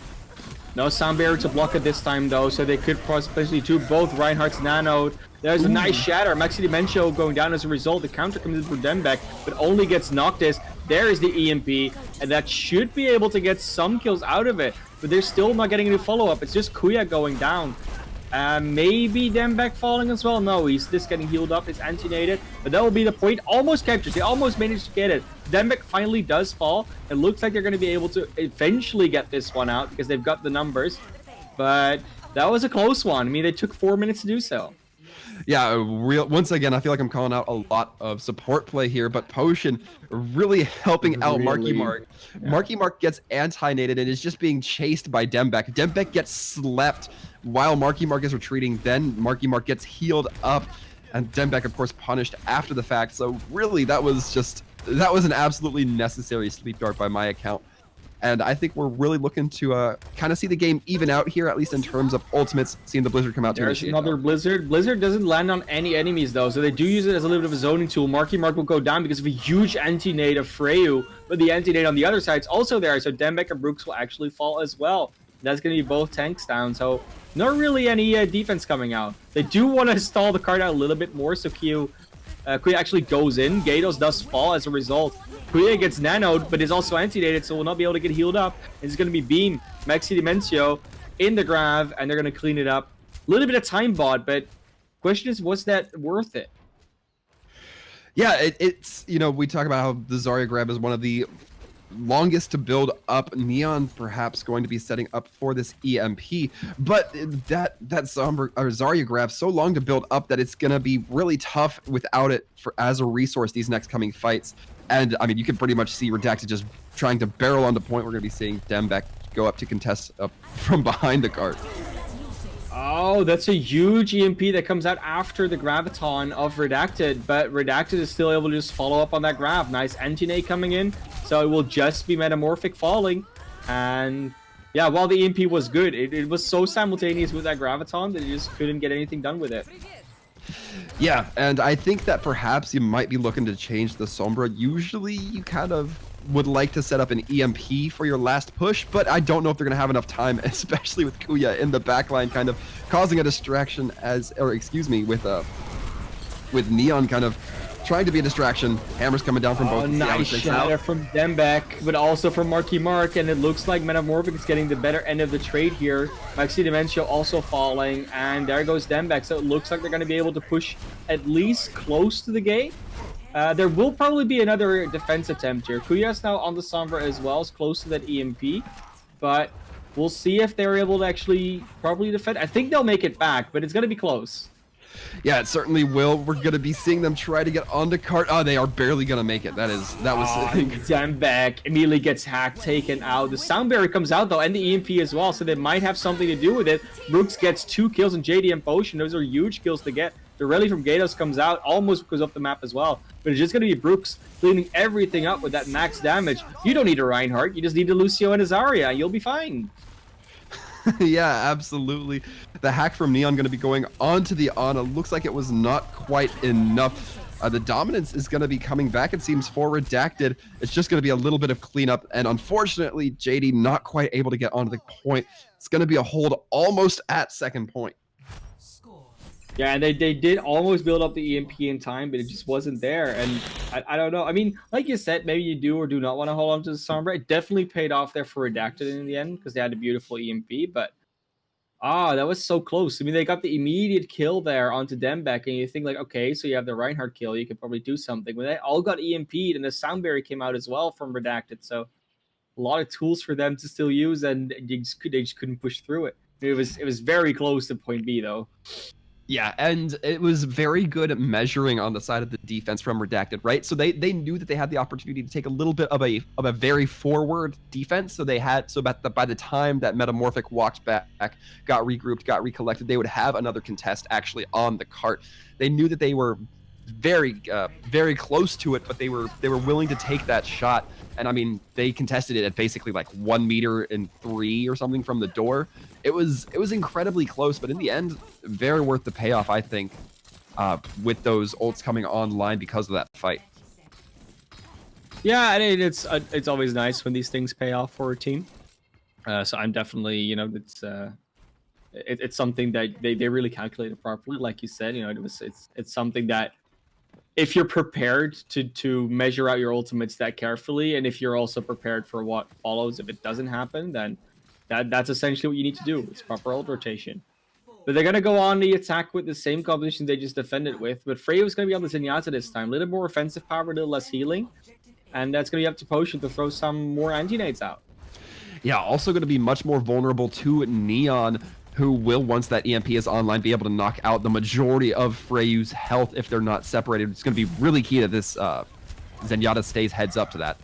No sound barrier to block it this time, though, so they could possibly do both Reinhardt's Nano. There's a nice shatter. Maxi Dimencio going down as a result. The counter comes in for Dembek, but only gets Noctis. There is the EMP, and that should be able to get some kills out of it, but they're still not getting any follow-up. It's just Kuya going down. Maybe Dembek falling as well. No, he's just getting healed up. It's anti-nated, but that will be the point. Almost captures. They almost managed to get it. Dembek finally does fall. It looks like they're going to be able to eventually get this one out because they've got the numbers. But that was a close one. I mean, they took 4 minutes to do so. Yeah, once again, I feel like I'm calling out a lot of support play here, but Potion really helping out Marky Mark. Yeah. Marky Mark gets anti-nated and is just being chased by Dembek. Dembek gets slept while Marky Mark is retreating. Then Marky Mark gets healed up, and Dembek, of course, punished after the fact. So really, that was an absolutely necessary sleep dart by my account. And I think we're really looking to kind of see the game even out here, at least in terms of ultimates, seeing the Blizzard come out to There's initiate. another Blizzard. Blizzard doesn't land on any enemies, though, so they do use it as a little bit of a zoning tool. Marky Mark will go down because of a huge anti-nade of Freyu, but the anti-nade on the other side is also there, so Dembek and Brooks will actually fall as well. That's going to be both tanks down, so not really any defense coming out. They do want to stall the card out a little bit more, so Kuya actually goes in. Gatos does fall as a result. Kuya gets nanoed, but is also anti-dated, so will not be able to get healed up. It's going to be Beam, Maxi Dimensio in the grab, and they're going to clean it up. A little bit of time bot, but question is, was that worth it? Yeah, it's, you know, we talk about how the Zarya grab is one of the longest to build up. Neon perhaps going to be setting up for this EMP, but that Zarya grab so long to build up that it's going to be really tough without it as a resource these next coming fights. And I mean, you can pretty much see Redacted just trying to barrel on the point. We're going to be seeing Dembek go up to contest from behind the cart. Oh, that's a huge EMP that comes out after the Graviton of Redacted, but Redacted is still able to just follow up on that grab. Nice anti-nade coming in, so it will just be MetaMorphic falling. And yeah, while the EMP was good, it was so simultaneous with that Graviton that you just couldn't get anything done with it. Yeah, and I think that perhaps you might be looking to change the Sombra. Usually you kind of would like to set up an EMP for your last push, but I don't know if they're going to have enough time, especially with Kuya in the backline kind of causing a distraction with Neon kind of trying to be a distraction. Hammers coming down from both. Nice shatter from Dembek, but also from Marky Mark, and it looks like MetaMorphic is getting the better end of the trade here. Maxi Dimensio also falling, and there goes Dembek, so it looks like they're going to be able to push at least close to the gate. There will probably be another defense attempt here. Kuya's now on the Sombra as well, as close to that EMP, but we'll see if they're able to actually probably defend. I think they'll make it back, but it's going to be close. Yeah, it certainly will. We're going to be seeing them try to get onto cart. Oh, they are barely going to make it. That was Dembek immediately gets hacked, taken out. The sound barrier comes out, though, and the EMP as well, so they might have something to do with it. Brooks gets 2 kills in JDM Potion. Those are huge kills to get. The rally from Gatos comes out, almost goes up the map as well. But it's just going to be Brooks cleaning everything up with that max damage. You don't need a Reinhardt. You just need a Lucio and a Zarya. You'll be fine. Yeah, absolutely. The hack from Neon going to be going onto the Ana. Looks like it was not quite enough. The dominance is going to be coming back, it seems, for Redacted. It's just going to be a little bit of cleanup. And unfortunately, JD not quite able to get onto the point. It's going to be a hold almost at second point. Yeah, and they did almost build up the EMP in time, but it just wasn't there. And I don't know. I mean, like you said, maybe you do or do not want to hold on to the Sombra. It definitely paid off there for Redacted in the end because they had a beautiful EMP. But, that was so close. I mean, they got the immediate kill there onto Dembek, and you think, like, okay, so you have the Reinhardt kill. You could probably do something. But they all got EMP'd, and the Sound Barrier came out as well from Redacted. So a lot of tools for them to still use, and they just couldn't push through it. It was very close to point B, though. Yeah, and it was very good at measuring on the side of the defense from Redacted, right? So they knew that they had the opportunity to take a little bit of a very forward defense. So by the time that MetaMorphic walked back, got regrouped, got recollected, they would have another contest actually on the cart. They knew that they were very close to it, but they were willing to take that shot. And I mean, they contested it at basically like 1 meter and 3 or something from the door. It was incredibly close, but in the end, very worth the payoff, I think, with those ults coming online because of that fight. Yeah, I mean, it's always nice when these things pay off for a team. So I'm definitely, it's something that they really calculated properly, like you said. It's something that if you're prepared to measure out your ultimates that carefully, and if you're also prepared for what follows if it doesn't happen, then that's essentially what you need to do. It's proper ult rotation. But they're going to go on the attack with the same composition they just defended with. But Freya's going to be on the Zenyatta this time. A little more offensive power, a little less healing. And that's going to be up to Potion to throw some more anti-nades out. Yeah, also going to be much more vulnerable to Neon, who will, once that EMP is online, be able to knock out the majority of Freyu's health if they're not separated. It's going to be really key that this Zenyatta stays heads up to that.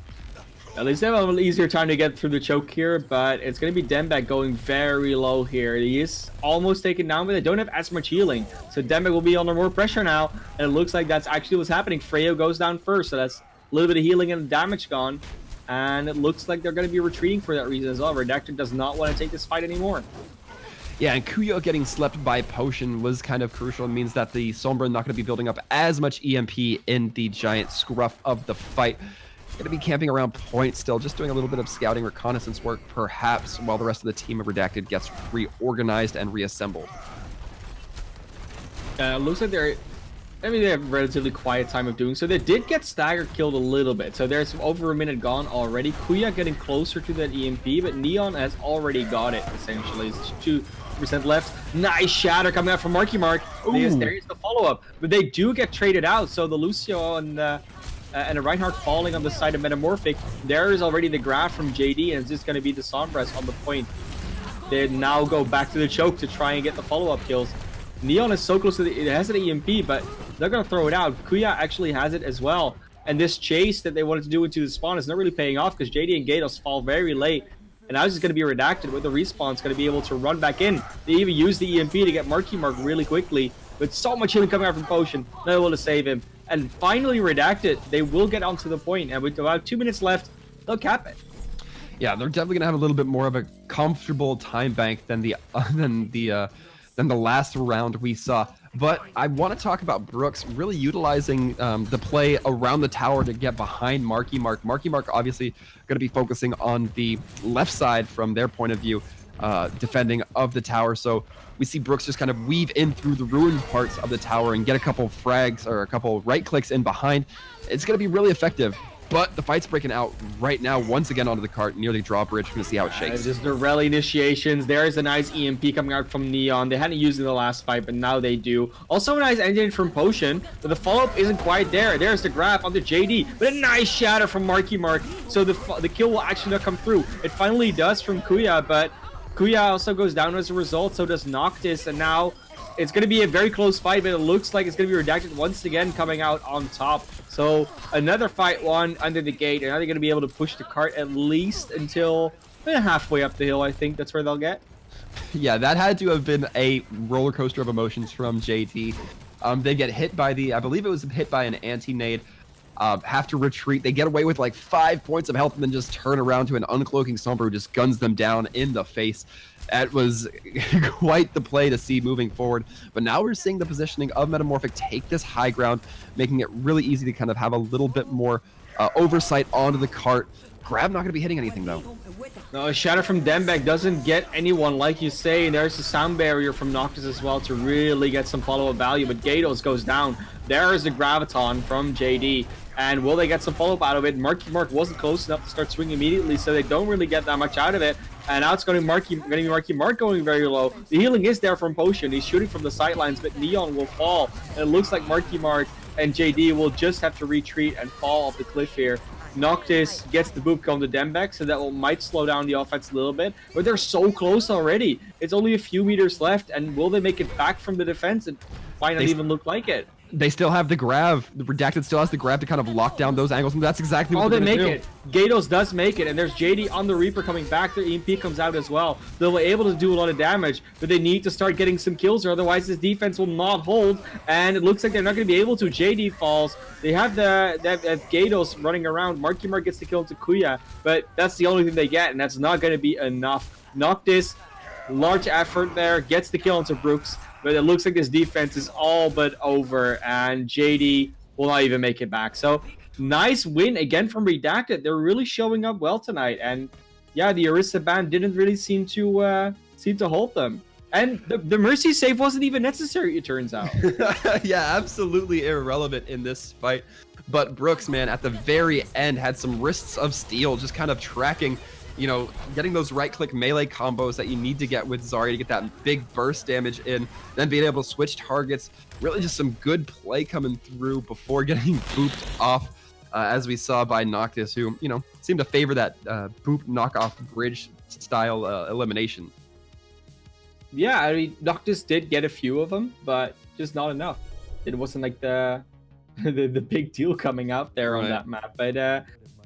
At least they have a little easier time to get through the choke here, but it's going to be Dembek going very low here. He is almost taken down, but they don't have as much healing. So Dembek will be under more pressure now, and it looks like that's actually what's happening. Freyo goes down first, so that's a little bit of healing and damage gone. And it looks like they're going to be retreating for that reason as well. Redacted does not want to take this fight anymore. Yeah, and Kuya getting slept by Potion was kind of crucial. It means that the Sombra not going to be building up as much EMP in the giant scruff of the fight. Going to be camping around point still, just doing a little bit of scouting reconnaissance work, perhaps, while the rest of the team of Redacted gets reorganized and reassembled. Looks like they have a relatively quiet time of doing so. They did get stagger killed a little bit, so there's over a minute gone already. Kuya getting closer to that EMP, but Neon has already got it, essentially. It's 2% left. Nice shatter coming out from Marky Mark. There is the follow-up, but they do get traded out, so the Lucio and the Reinhardt falling on the side of MetaMorphic. There is already the grab from JD, and it's just going to be the Sombras on the point. They now go back to the choke to try and get the follow-up kills. Neon is so close to it has an EMP, but they're going to throw it out. Kuya actually has it as well. And this chase that they wanted to do into the spawn is not really paying off because JD and Gatos fall very late. And now it's just going to be Redacted with the respawn. It's going to be able to run back in. They even use the EMP to get Marky Mark really quickly. With so much healing coming out from Potion, they're able to save him. And finally Redacted, they will get onto the point. And with about 2 minutes left, they'll cap it. Yeah, they're definitely going to have a little bit more of a comfortable time bank than the last round we saw. But I want to talk about Brooks really utilizing the play around the tower to get behind Marky Mark. Marky Mark obviously going to be focusing on the left side from their point of view, defending of the tower. So we see Brooks just kind of weave in through the ruined parts of the tower and get a couple frags or a couple right clicks in behind. It's going to be really effective. But the fight's breaking out right now, once again onto the cart near the drawbridge. We're going to see how it shakes. Just the rally initiations. There is a nice EMP coming out from Neon. They hadn't used it in the last fight, but now they do. Also a nice engine from Potion, but the follow-up isn't quite there. There's the grab onto JD, but a nice shatter from Marky Mark. So the kill will actually not come through. It finally does from Kuya, but Kuya also goes down as a result, so does Noctis, and now it's going to be a very close fight, but it looks like it's going to be Redacted once again coming out on top. So another fight won under the gate, and now they're going to be able to push the cart at least until halfway up the hill, I think. That's where they'll get. Yeah, that had to have been a roller coaster of emotions from JT. They get hit by I believe it was hit by an anti-nade. Have to retreat. They get away with like 5 points of health and then just turn around to an uncloaking Sombra who just guns them down in the face. That was quite the play to see moving forward. But now we're seeing the positioning of MetaMorphic take this high ground, making it really easy to kind of have a little bit more oversight onto the cart. Grab not going to be hitting anything though. No, a shatter from Dembek doesn't get anyone, like you say. And there's a sound barrier from Noctis as well to really get some follow-up value. But Gatos goes down. There is the Graviton from JD. And will they get some follow-up out of it? Marky Mark wasn't close enough to start swinging immediately, so they don't really get that much out of it. And now it's going to be Marky Mark going very low. The healing is there from Potion. He's shooting from the sidelines, but Neon will fall. And it looks like Marky Mark and JD will just have to retreat and fall off the cliff here. Noctis gets the boop on the Dembek, so that might slow down the offense a little bit. But they're so close already. It's only a few meters left, and will they make it back from the defense? It might not even look like it. They still have the grab. The Redacted still has the grab to kind of lock down those angles, and that's exactly what they're going to do. They make it. Gatos does make it, and there's JD on the Reaper coming back. Their EMP comes out as well. They'll be able to do a lot of damage, but they need to start getting some kills, or otherwise this defense will not hold, and it looks like they're not going to be able to. JD falls. They have the Gatos running around. Marky Mark gets the kill into Kuya, but that's the only thing they get, and that's not going to be enough. Noctis, large effort there, gets the kill into Brooks. But it looks like this defense is all but over, and JD will not even make it back. So, nice win again from Redacted. They're really showing up well tonight, and yeah, the Orisa ban didn't really seem to hold them. And the Mercy save wasn't even necessary, it turns out. Yeah, absolutely irrelevant in this fight. But Brooks, man, at the very end had some wrists of steel, just kind of tracking you know, getting those right-click melee combos that you need to get with Zarya to get that big burst damage in, then being able to switch targets. Really just some good play coming through before getting booped off, as we saw by Noctis, who, you know, seemed to favor that boop knockoff bridge style elimination. Yeah, I mean, Noctis did get a few of them, but just not enough. It wasn't like the the big deal coming out there on that map. But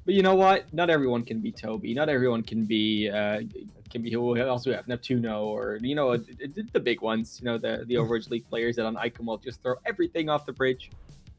you know what? Not everyone can be Toby. Not everyone can be who else we have Neptuno, or you know, the big ones. You know, the Overwatch League players that on Icon will just throw everything off the bridge.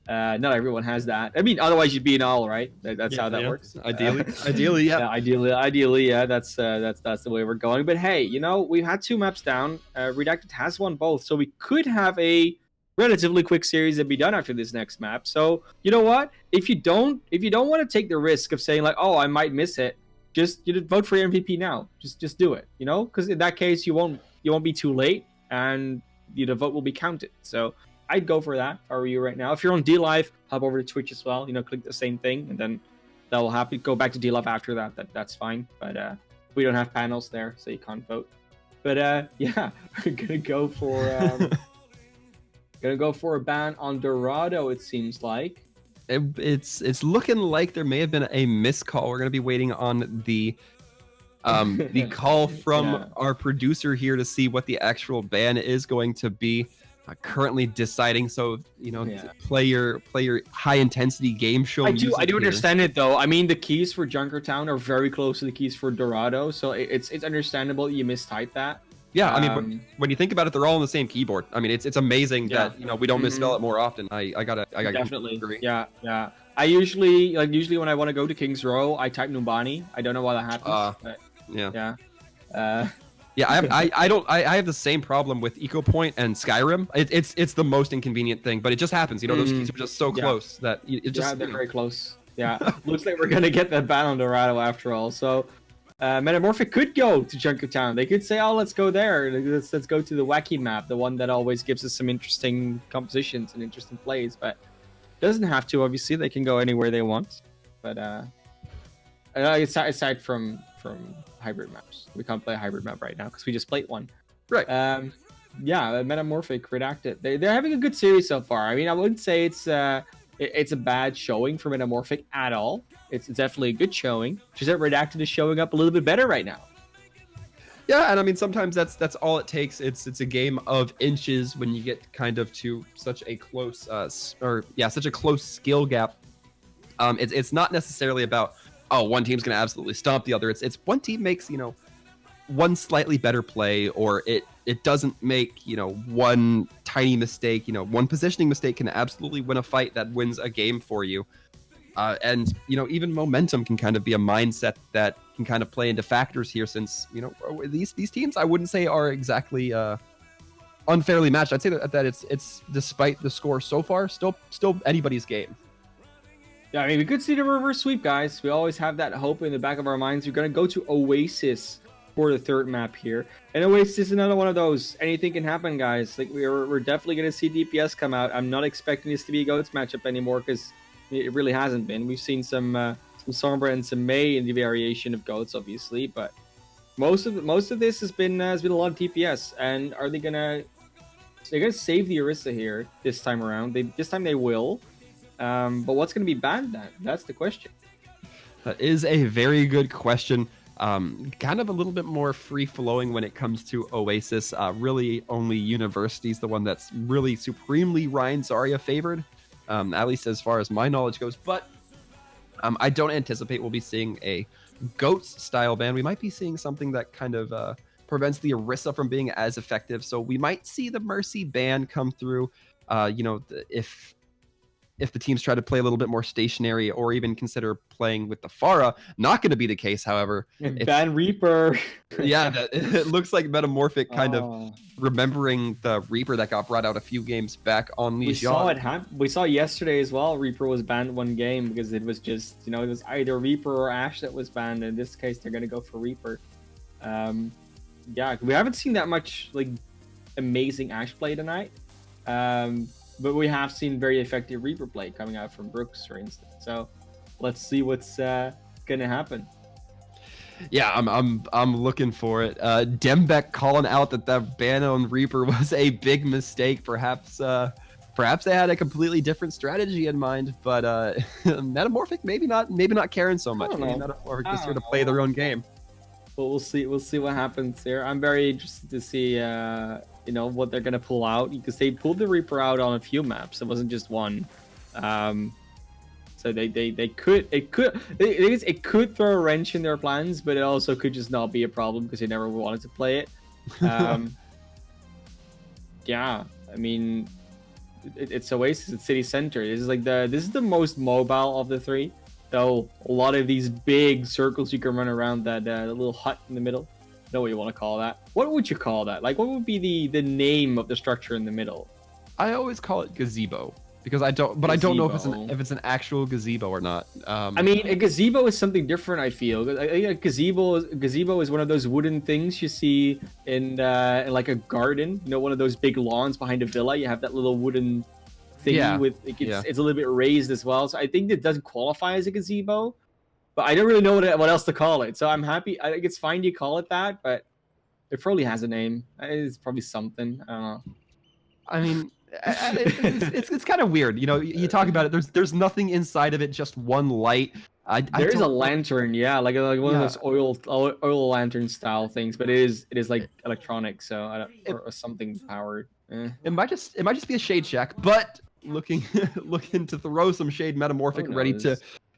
Not everyone has that. I mean, otherwise you'd be an all, right? That's how that works. Ideally, yeah. Ideally, yeah. That's the way we're going. But hey, you know, we've had 2 maps down. Redacted has won both, so we could have a relatively quick series that be done after this next map. So you know what? If you don't want to take the risk of saying like, oh, I might miss it, just vote for your MVP now. Just do it. You know, because in that case you won't be too late, and the vote will be counted. So I'd go for that if I were you right now. If you're on DLive, hop over to Twitch as well. You know, click the same thing, and then that'll happen. Go back to DLive after that. That's fine. But we don't have panels there, so you can't vote. But yeah, we're gonna go for a ban on Dorado. It seems like it's looking like there may have been a missed call. We're gonna be waiting on the call from our producer here to see what the actual ban is going to be. Currently deciding, so you know, play your high intensity game show. I do understand it though. I mean, the keys for Junkertown are very close to the keys for Dorado, so it's understandable you mistype that. Yeah, I mean, when you think about it, they're all on the same keyboard. I mean, it's amazing that, you know, we don't misspell it more often. I gotta definitely agree. Yeah. I usually when I want to go to King's Row, I type Numbani. I don't know why that happens. But, yeah, I have the same problem with Eco Point and Skyrim. It's the most inconvenient thing, but it just happens. You know, those keys are just so close that it just they're very close. Yeah, looks like we're gonna get that ban on Dorado after all. So MetaMorphic could go to Junkertown. They could say, "Oh, let's go there. Let's go to the wacky map, the one that always gives us some interesting compositions and interesting plays." But doesn't have to. Obviously, they can go anywhere they want. But aside from hybrid maps, we can't play a hybrid map right now because we just played one. Right. Yeah, Metamorphic, Redacted. They're having a good series so far. I mean, I wouldn't say it's a bad showing for Metamorphic at all. It's definitely a good showing. Just that Redacted is showing up a little bit better right now. Yeah, and I mean, sometimes that's all it takes. It's a game of inches when you get kind of to such a close such a close skill gap. It's not necessarily about, oh, one team's gonna absolutely stomp the other. It's one team makes, you know, one slightly better play, or it doesn't make, you know, one tiny mistake. You know, one positioning mistake can absolutely win a fight that wins a game for you. And, you know, even momentum can kind of be a mindset that can kind of play into factors here, since, you know, these teams, I wouldn't say are exactly unfairly matched. I'd say that it's despite the score so far, still anybody's game. Yeah, I mean, we could see the reverse sweep, guys. We always have that hope in the back of our minds. We're going to go to Oasis for the third map here. And Oasis is another one of those. Anything can happen, guys. Like, we're definitely going to see DPS come out. I'm not expecting this to be a GOATS matchup anymore, because it really hasn't been. We've seen some Sombra and some Mei in the variation of GOATS, obviously, but most of this has been a lot of DPS. And are they gonna save the Orisa here this time around? This time they will. But what's going to be banned then? That's the question. That is a very good question. Kind of a little bit more free-flowing when it comes to Oasis. Really, only University's the one that's really supremely Ryan Zarya favored, at least as far as my knowledge goes. But I don't anticipate we'll be seeing a GOATS-style ban. We might be seeing something that kind of prevents the Orisa from being as effective. So we might see the Mercy ban come through. You know, if the teams try to play a little bit more stationary, or even consider playing with the Pharah. Not going to be the case, however. Ban Reaper. Yeah, it looks like Metamorphic kind of remembering the Reaper that got brought out a few games back on Legion. We saw yesterday as well. Reaper was banned one game because it was just, you know, it was either Reaper or Ashe that was banned. In this case, they're going to go for Reaper. Yeah, we haven't seen that much like amazing Ashe play tonight. But we have seen very effective Reaper play coming out from Brooks, for instance. So let's see what's going to happen. Yeah, I'm looking for it. Dembeck calling out that ban on Reaper was a big mistake. Perhaps they had a completely different strategy in mind, but Metamorphic maybe not caring so much. Maybe Metamorphic just here to play their own game. But we'll see what happens here. I'm very interested to see you know, what they're gonna pull out, because they pulled the Reaper out on a few maps. It wasn't just one. So it could throw a wrench in their plans, but it also could just not be a problem because they never wanted to play it. Yeah, I mean, it's Oasis, it's city center. This is the most mobile of the three. Though a lot of these big circles you can run around that little hut in the middle. Know what you want to call that? What would you call that? Like, what would be the name of the structure in the middle? I always call it gazebo. Because I don't know if it's an actual gazebo or not. I mean, a gazebo is something different. I feel I think a gazebo is one of those wooden things you see in like a garden. You know, one of those big lawns behind a villa. You have that little wooden thing with it's a little bit raised as well. So I think it doesn't qualify as a gazebo, but I don't really know what else to call it. So I'm happy. I think it's fine you call it that, but it probably has a name. It's probably something. I don't know. I mean. It's kind of weird, you know. You talk about it. There's nothing inside of it, just one light. There's a lantern, yeah, like one of those oil lantern style things, but it is like electronic, so or something powered. It might just be a shade shack, but looking to throw some shade. Metamorphic ready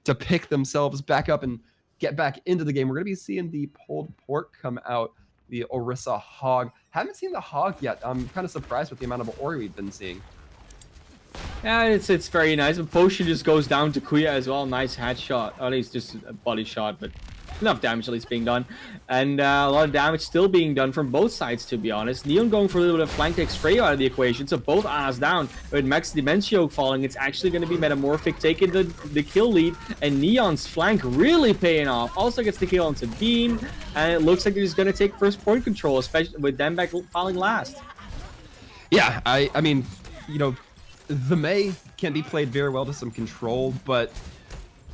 to pick themselves back up and get back into the game. We're gonna be seeing the pulled pork come out. The Orisa Hog. Haven't seen the Hog yet. I'm kind of surprised with the amount of ore we've been seeing. Yeah, it's very nice. But Potion just goes down to Kuya as well. Nice headshot. At least just a body shot, but enough damage at least being done. And a lot of damage still being done from both sides, to be honest. Neon going for a little bit of flank takes Freyo out of the equation, so both A's down. With Max Dimencio falling, it's actually going to be Metamorphic taking the kill lead, and Neon's flank really paying off. Also gets the kill onto Beam, and it looks like they're just going to take first point control, especially with Dembeck falling last. Yeah, I mean, you know, the Mei can be played very well to some control, but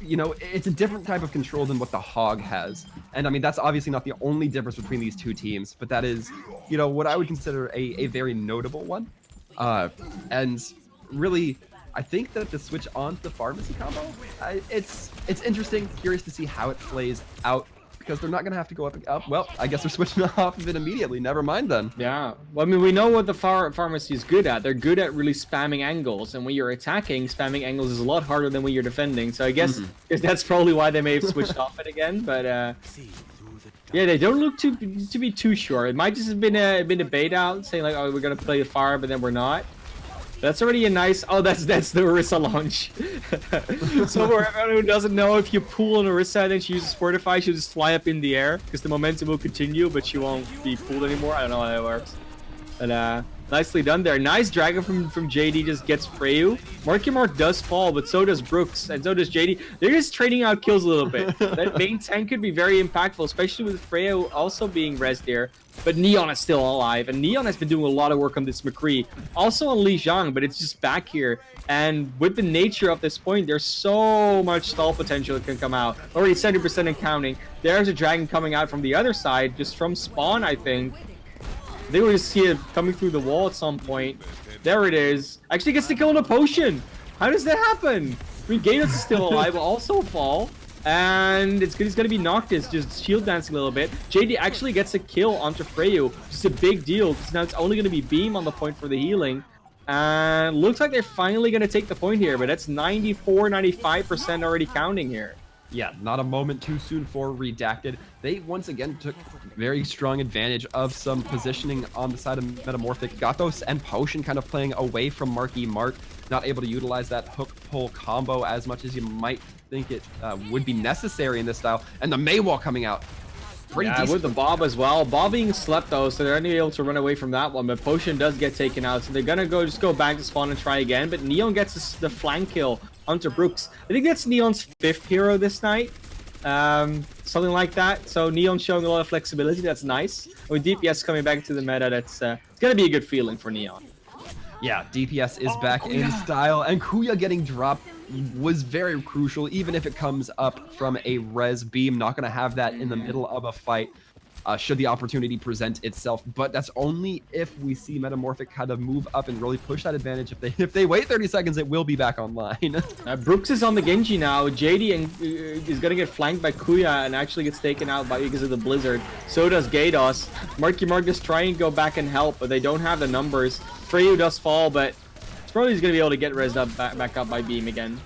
you know, it's a different type of control than what the Hog has. And I mean, that's obviously not the only difference between these two teams, but that is, you know, what I would consider a very notable one. And really, I think that the switch on to the pharmacy combo, it's interesting, curious to see how it plays out, because they're not going to have to go up and up. Well, I guess they're switching off of it immediately. Never mind then. Yeah. Well, I mean, we know what the pharmacy is good at. They're good at really spamming angles. And when you're attacking, spamming angles is a lot harder than when you're defending. So I guess that's probably why they may have switched off it again. But yeah, they don't look to be too sure. It might just have been a bait out, saying like, oh, we're going to play the fire, but then we're not. That's already a nice... Oh, that's the Orisa launch. So for everyone who doesn't know, if you pull an Orisa and then she uses Fortify, she'll just fly up in the air, because the momentum will continue, but she won't be pulled anymore. I don't know how that works. But nicely done there. Nice Dragon from JD just gets Freyu. Marky Mark does fall, but so does Brooks, and so does JD. They're just trading out kills a little bit. That main tank could be very impactful, especially with Freyu also being rezzed here. But Neon is still alive, and Neon has been doing a lot of work on this McCree. Also on Li Zhang, but it's just back here. And with the nature of this point, there's so much stall potential that can come out. Already 70% and counting. There's a Dragon coming out from the other side, just from spawn, I think. They will just see it coming through the wall at some point. There it is. Actually gets to kill on a potion. How does that happen? I mean, Gatos is still alive, will also fall. And it's going to be Noctis just shield dancing a little bit. JD actually gets a kill onto Freyu. It's a big deal, because now it's only going to be Beam on the point for the healing. And looks like they're finally going to take the point here, but that's 94-95% already counting here. Yeah, not a moment too soon for Redacted. They once again took very strong advantage of some positioning on the side of Metamorphic. Gatos and Potion kind of playing away from Marky Mark, not able to utilize that hook-pull combo as much as you might think it would be necessary in this style. And the Mei wall coming out. Pretty decent. With the Bob as well. Bob being slept though, so they're only able to run away from that one, but Potion does get taken out, so they're gonna just go back to spawn and try again. But Neon gets the flank kill onto Brooks. I think that's Neon's 5th hero this night. Something like that. So Neon showing a lot of flexibility. That's nice. With DPS coming back to the meta, that's it's gonna be a good feeling for Neon. Yeah, DPS is back in style, and Kuya getting dropped was very crucial, even if it comes up from a res beam. Not going to have that in the middle of a fight, should the opportunity present itself. But that's only if we see MetaMorphic kind of move up and really push that advantage. If they wait 30 seconds, it will be back online. Brooks is on the Genji now. JD is going to get flanked by Kuya and actually gets taken out because of the Blizzard. So does Gados. Marky Mark is trying to go back and help, but they don't have the numbers. Freyu does fall, but it's probably going to be able to get rezzed up back up by Beam again.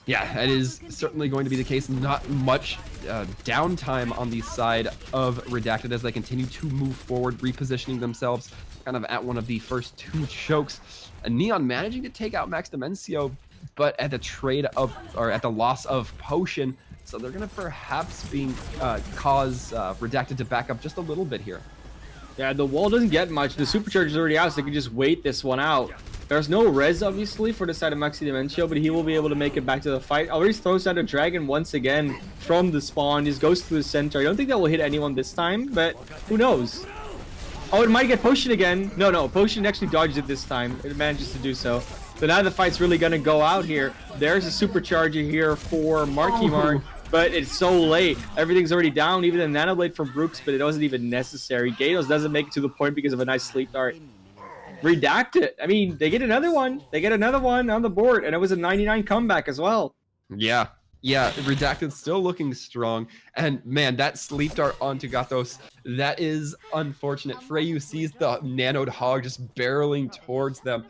Yeah, it is certainly going to be the case. Not much downtime on the side of Redacted as they continue to move forward, repositioning themselves kind of at one of the first two chokes. And Neon managing to take out Max Dimencio, but at the at the loss of Potion. So they're going to perhaps cause Redacted to back up just a little bit here. Yeah, the wall doesn't get much. The supercharger's already out, so they can just wait this one out. There's no res, obviously, for the side of Maxi Dimencio, but he will be able to make it back to the fight. Already throws out a dragon once again from the spawn. Just goes to the center. I don't think that will hit anyone this time, but who knows? Oh, it might get Potion again. No, Potion actually dodged it this time. It manages to do so. So now the fight's really going to go out here. There's a supercharger here for Marky Mark. But it's so late. Everything's already down, even a Nano Blade from Brooks, but it wasn't even necessary. Gatos doesn't make it to the point because of a nice sleep dart. Redacted. I mean, they get another one. They get another one on the board, and it was a 99 comeback as well. Yeah, Redacted still looking strong. And man, that sleep dart onto Gatos, that is unfortunate. Freyu sees the nanoed hog just barreling towards them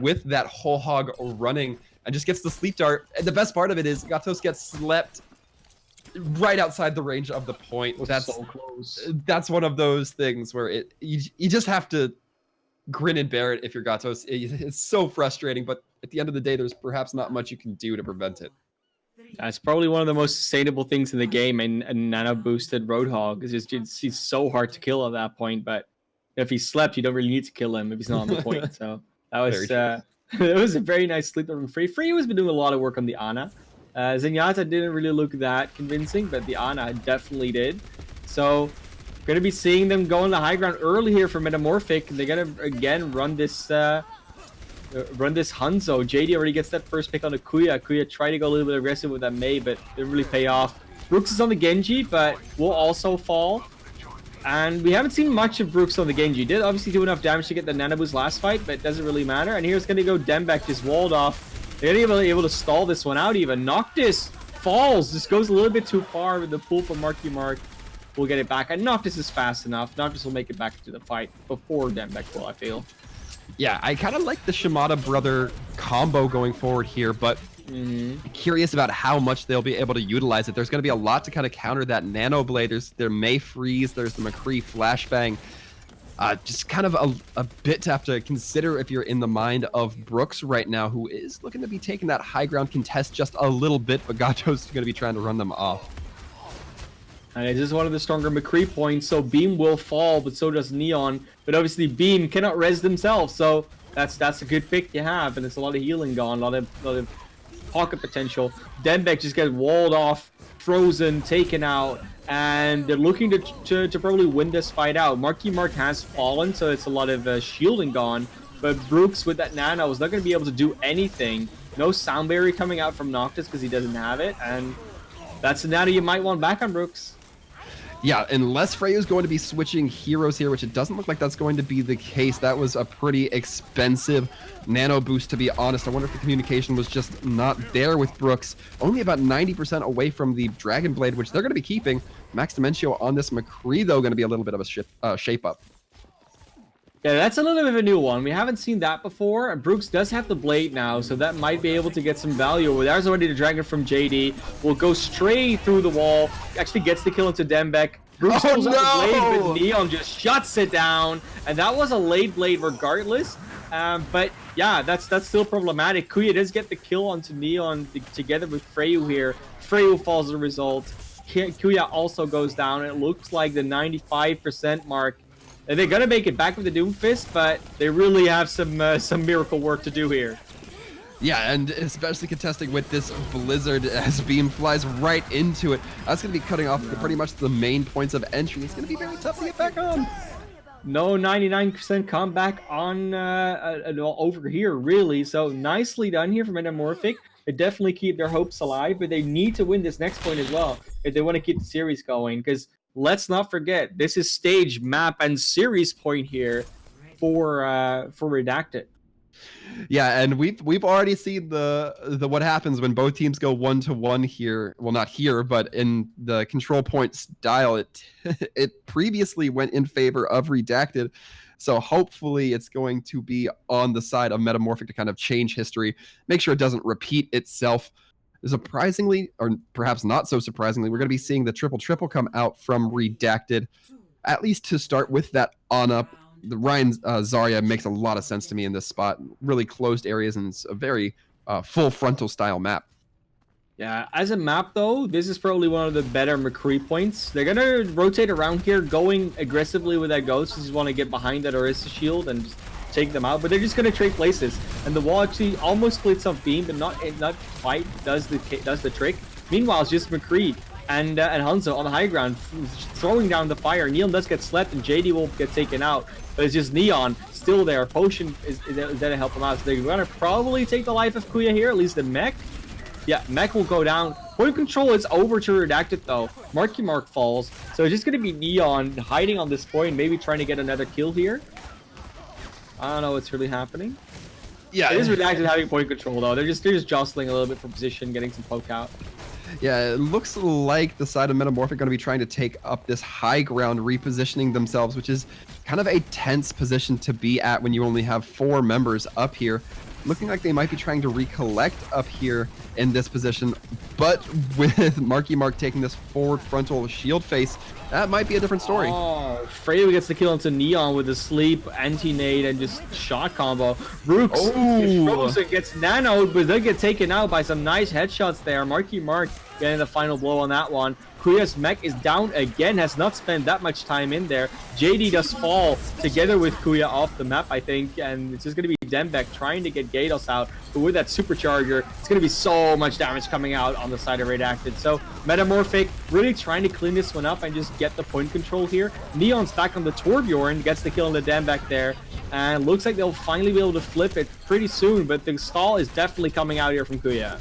with that whole hog running and just gets the sleep dart. And the best part of it is Gatos gets slept right outside the range of the point. That's so close. That's one of those things where you just have to grin and bear it if you're Gatos. It's so frustrating, but at the end of the day, there's perhaps not much you can do to prevent it. It's probably one of the most sustainable things in the game, and nano boosted Roadhog. He's so hard to kill at that point, but if he slept, you don't really need to kill him if he's not on the point. So that was it was a very nice sleep from Free has been doing a lot of work on the Ana. Zenyatta didn't really look that convincing, but the Ana definitely did. So going to be seeing them go on the high ground early here for MetaMorphic. They're going to again run this Hanzo. JD already gets that first pick on the Kuya. Kuya tried to go a little bit aggressive with that Mei, but didn't really pay off. Brooks is on the Genji, but will also fall. And we haven't seen much of Brooks on the Genji. Did obviously do enough damage to get the Nano Boost last fight, but it doesn't really matter. And here's going to go Dembek, just walled off. They're going to be able to stall this one out even. Noctis falls. Just goes a little bit too far with the pull from Marky Mark. We'll get it back. And Noctis is fast enough. Noctis will make it back to the fight before Dembek will, I feel. Yeah, I kind of like the Shimada brother combo going forward here, but curious about how much they'll be able to utilize it. There's going to be a lot to kind of counter that Nano Blade. There's their Mei Freeze, there's the McCree Flashbang. Just kind of a bit to have to consider if you're in the mind of Brooks right now, who is looking to be taking that high ground contest just a little bit, but Gato's going to be trying to run them off. And this is one of the stronger McCree points, so Beam will fall, but so does Neon. But obviously Beam cannot res themselves, so that's a good pick you have, and it's a lot of healing gone, a lot of pocket potential. Dembek just gets walled off, frozen, taken out, and they're looking to probably win this fight out. Marky Mark has fallen, so it's a lot of shielding gone, but Brooks with that Nano is not going to be able to do anything. No sound barrier coming out from Noctis because he doesn't have it, and that's the Nano you might want back on Brooks. Yeah, unless Freyu's going to be switching heroes here, which it doesn't look like that's going to be the case. That was a pretty expensive Nano boost, to be honest. I wonder if the communication was just not there with Brooks. Only about 90% away from the Dragon Blade, which they're going to be keeping. Max Dimencio on this McCree, though, going to be a little bit of a shape-up. Yeah, that's a little bit of a new one. We haven't seen that before. And Brooks does have the Blade now, so that might be able to get some value. There's already the Dragon from JD. Will go straight through the wall. Actually gets the kill into Dembek. Brooks pulls out the Blade, but Neon just shuts it down. And that was a late Blade regardless. But yeah, that's still problematic. Kuya does get the kill onto Neon together with Freyu here. Freyu falls as a result. Kuya also goes down. It looks like the 95% mark. And they're gonna make it back with the Doomfist, but they really have some miracle work to do here. Yeah, and especially contesting with this Blizzard as Beam flies right into it. That's gonna be cutting off pretty much the main points of entry. It's gonna be very tough to get back on. no 99% comeback on over here, really. So nicely done here from MetaMorphic. They definitely keep their hopes alive, but they need to win this next point as well if they want to keep the series going. Because let's not forget, this is stage, map, and series point here for Redacted. Yeah, and we've already seen the what happens when both teams go 1-1 here. Well, not here, but in the control point style, it previously went in favor of Redacted. So hopefully it's going to be on the side of MetaMorphic to kind of change history, make sure it doesn't repeat itself. Surprisingly, or perhaps not so surprisingly, we're going to be seeing the triple come out from Redacted, at least to start with that on-up. The Ryan Zarya makes a lot of sense to me in this spot. Really closed areas, and it's a very full frontal style map. Yeah, as a map though, this is probably one of the better McCree points. They're gonna rotate around here, going aggressively with that Ghost. Just want to get behind that Orisa shield and just take them out. But they're just gonna trade places, and the wall actually almost splits up beam, but not quite does the trick. Meanwhile, it's just McCree and Hanzo on the high ground, throwing down the fire. Neon does get slept, and JD will get taken out. But it's just Neon still there. Potion is there to help him out. So they're gonna probably take the life of Kuya here, at least the mech. Yeah, mech will go down. Point control is over to Redacted though. Marky Mark falls. So it's just gonna be Neon hiding on this point, maybe trying to get another kill here. I don't know what's really happening. Yeah, it is Redacted having point control though. They're just jostling a little bit for position, getting some poke out. Yeah, it looks like the side of MetaMorphic going to be trying to take up this high ground, repositioning themselves, which is kind of a tense position to be at when you only have 4 members up here. Looking like they might be trying to recollect up here in this position, but with Marky Mark taking this forward frontal shield face, that might be a different story. Oh, Freya gets the kill into Neon with a sleep, anti-nade, and just shot combo. Brooks gets nanoed, but they get taken out by some nice headshots there. Marky Mark getting the final blow on that one. Kuya's mech is down again, has not spent that much time in there. JD does fall together with Kuya off the map, I think, and it's just going to be Dembek trying to get Gatos out, but with that supercharger, it's going to be so much damage coming out on the side of Redacted. So MetaMorphic really trying to clean this one up and just get the point control here. Neon's back on the Torbjorn, gets the kill on the Dembek there, and looks like they'll finally be able to flip it pretty soon, but the stall is definitely coming out here from Kuya.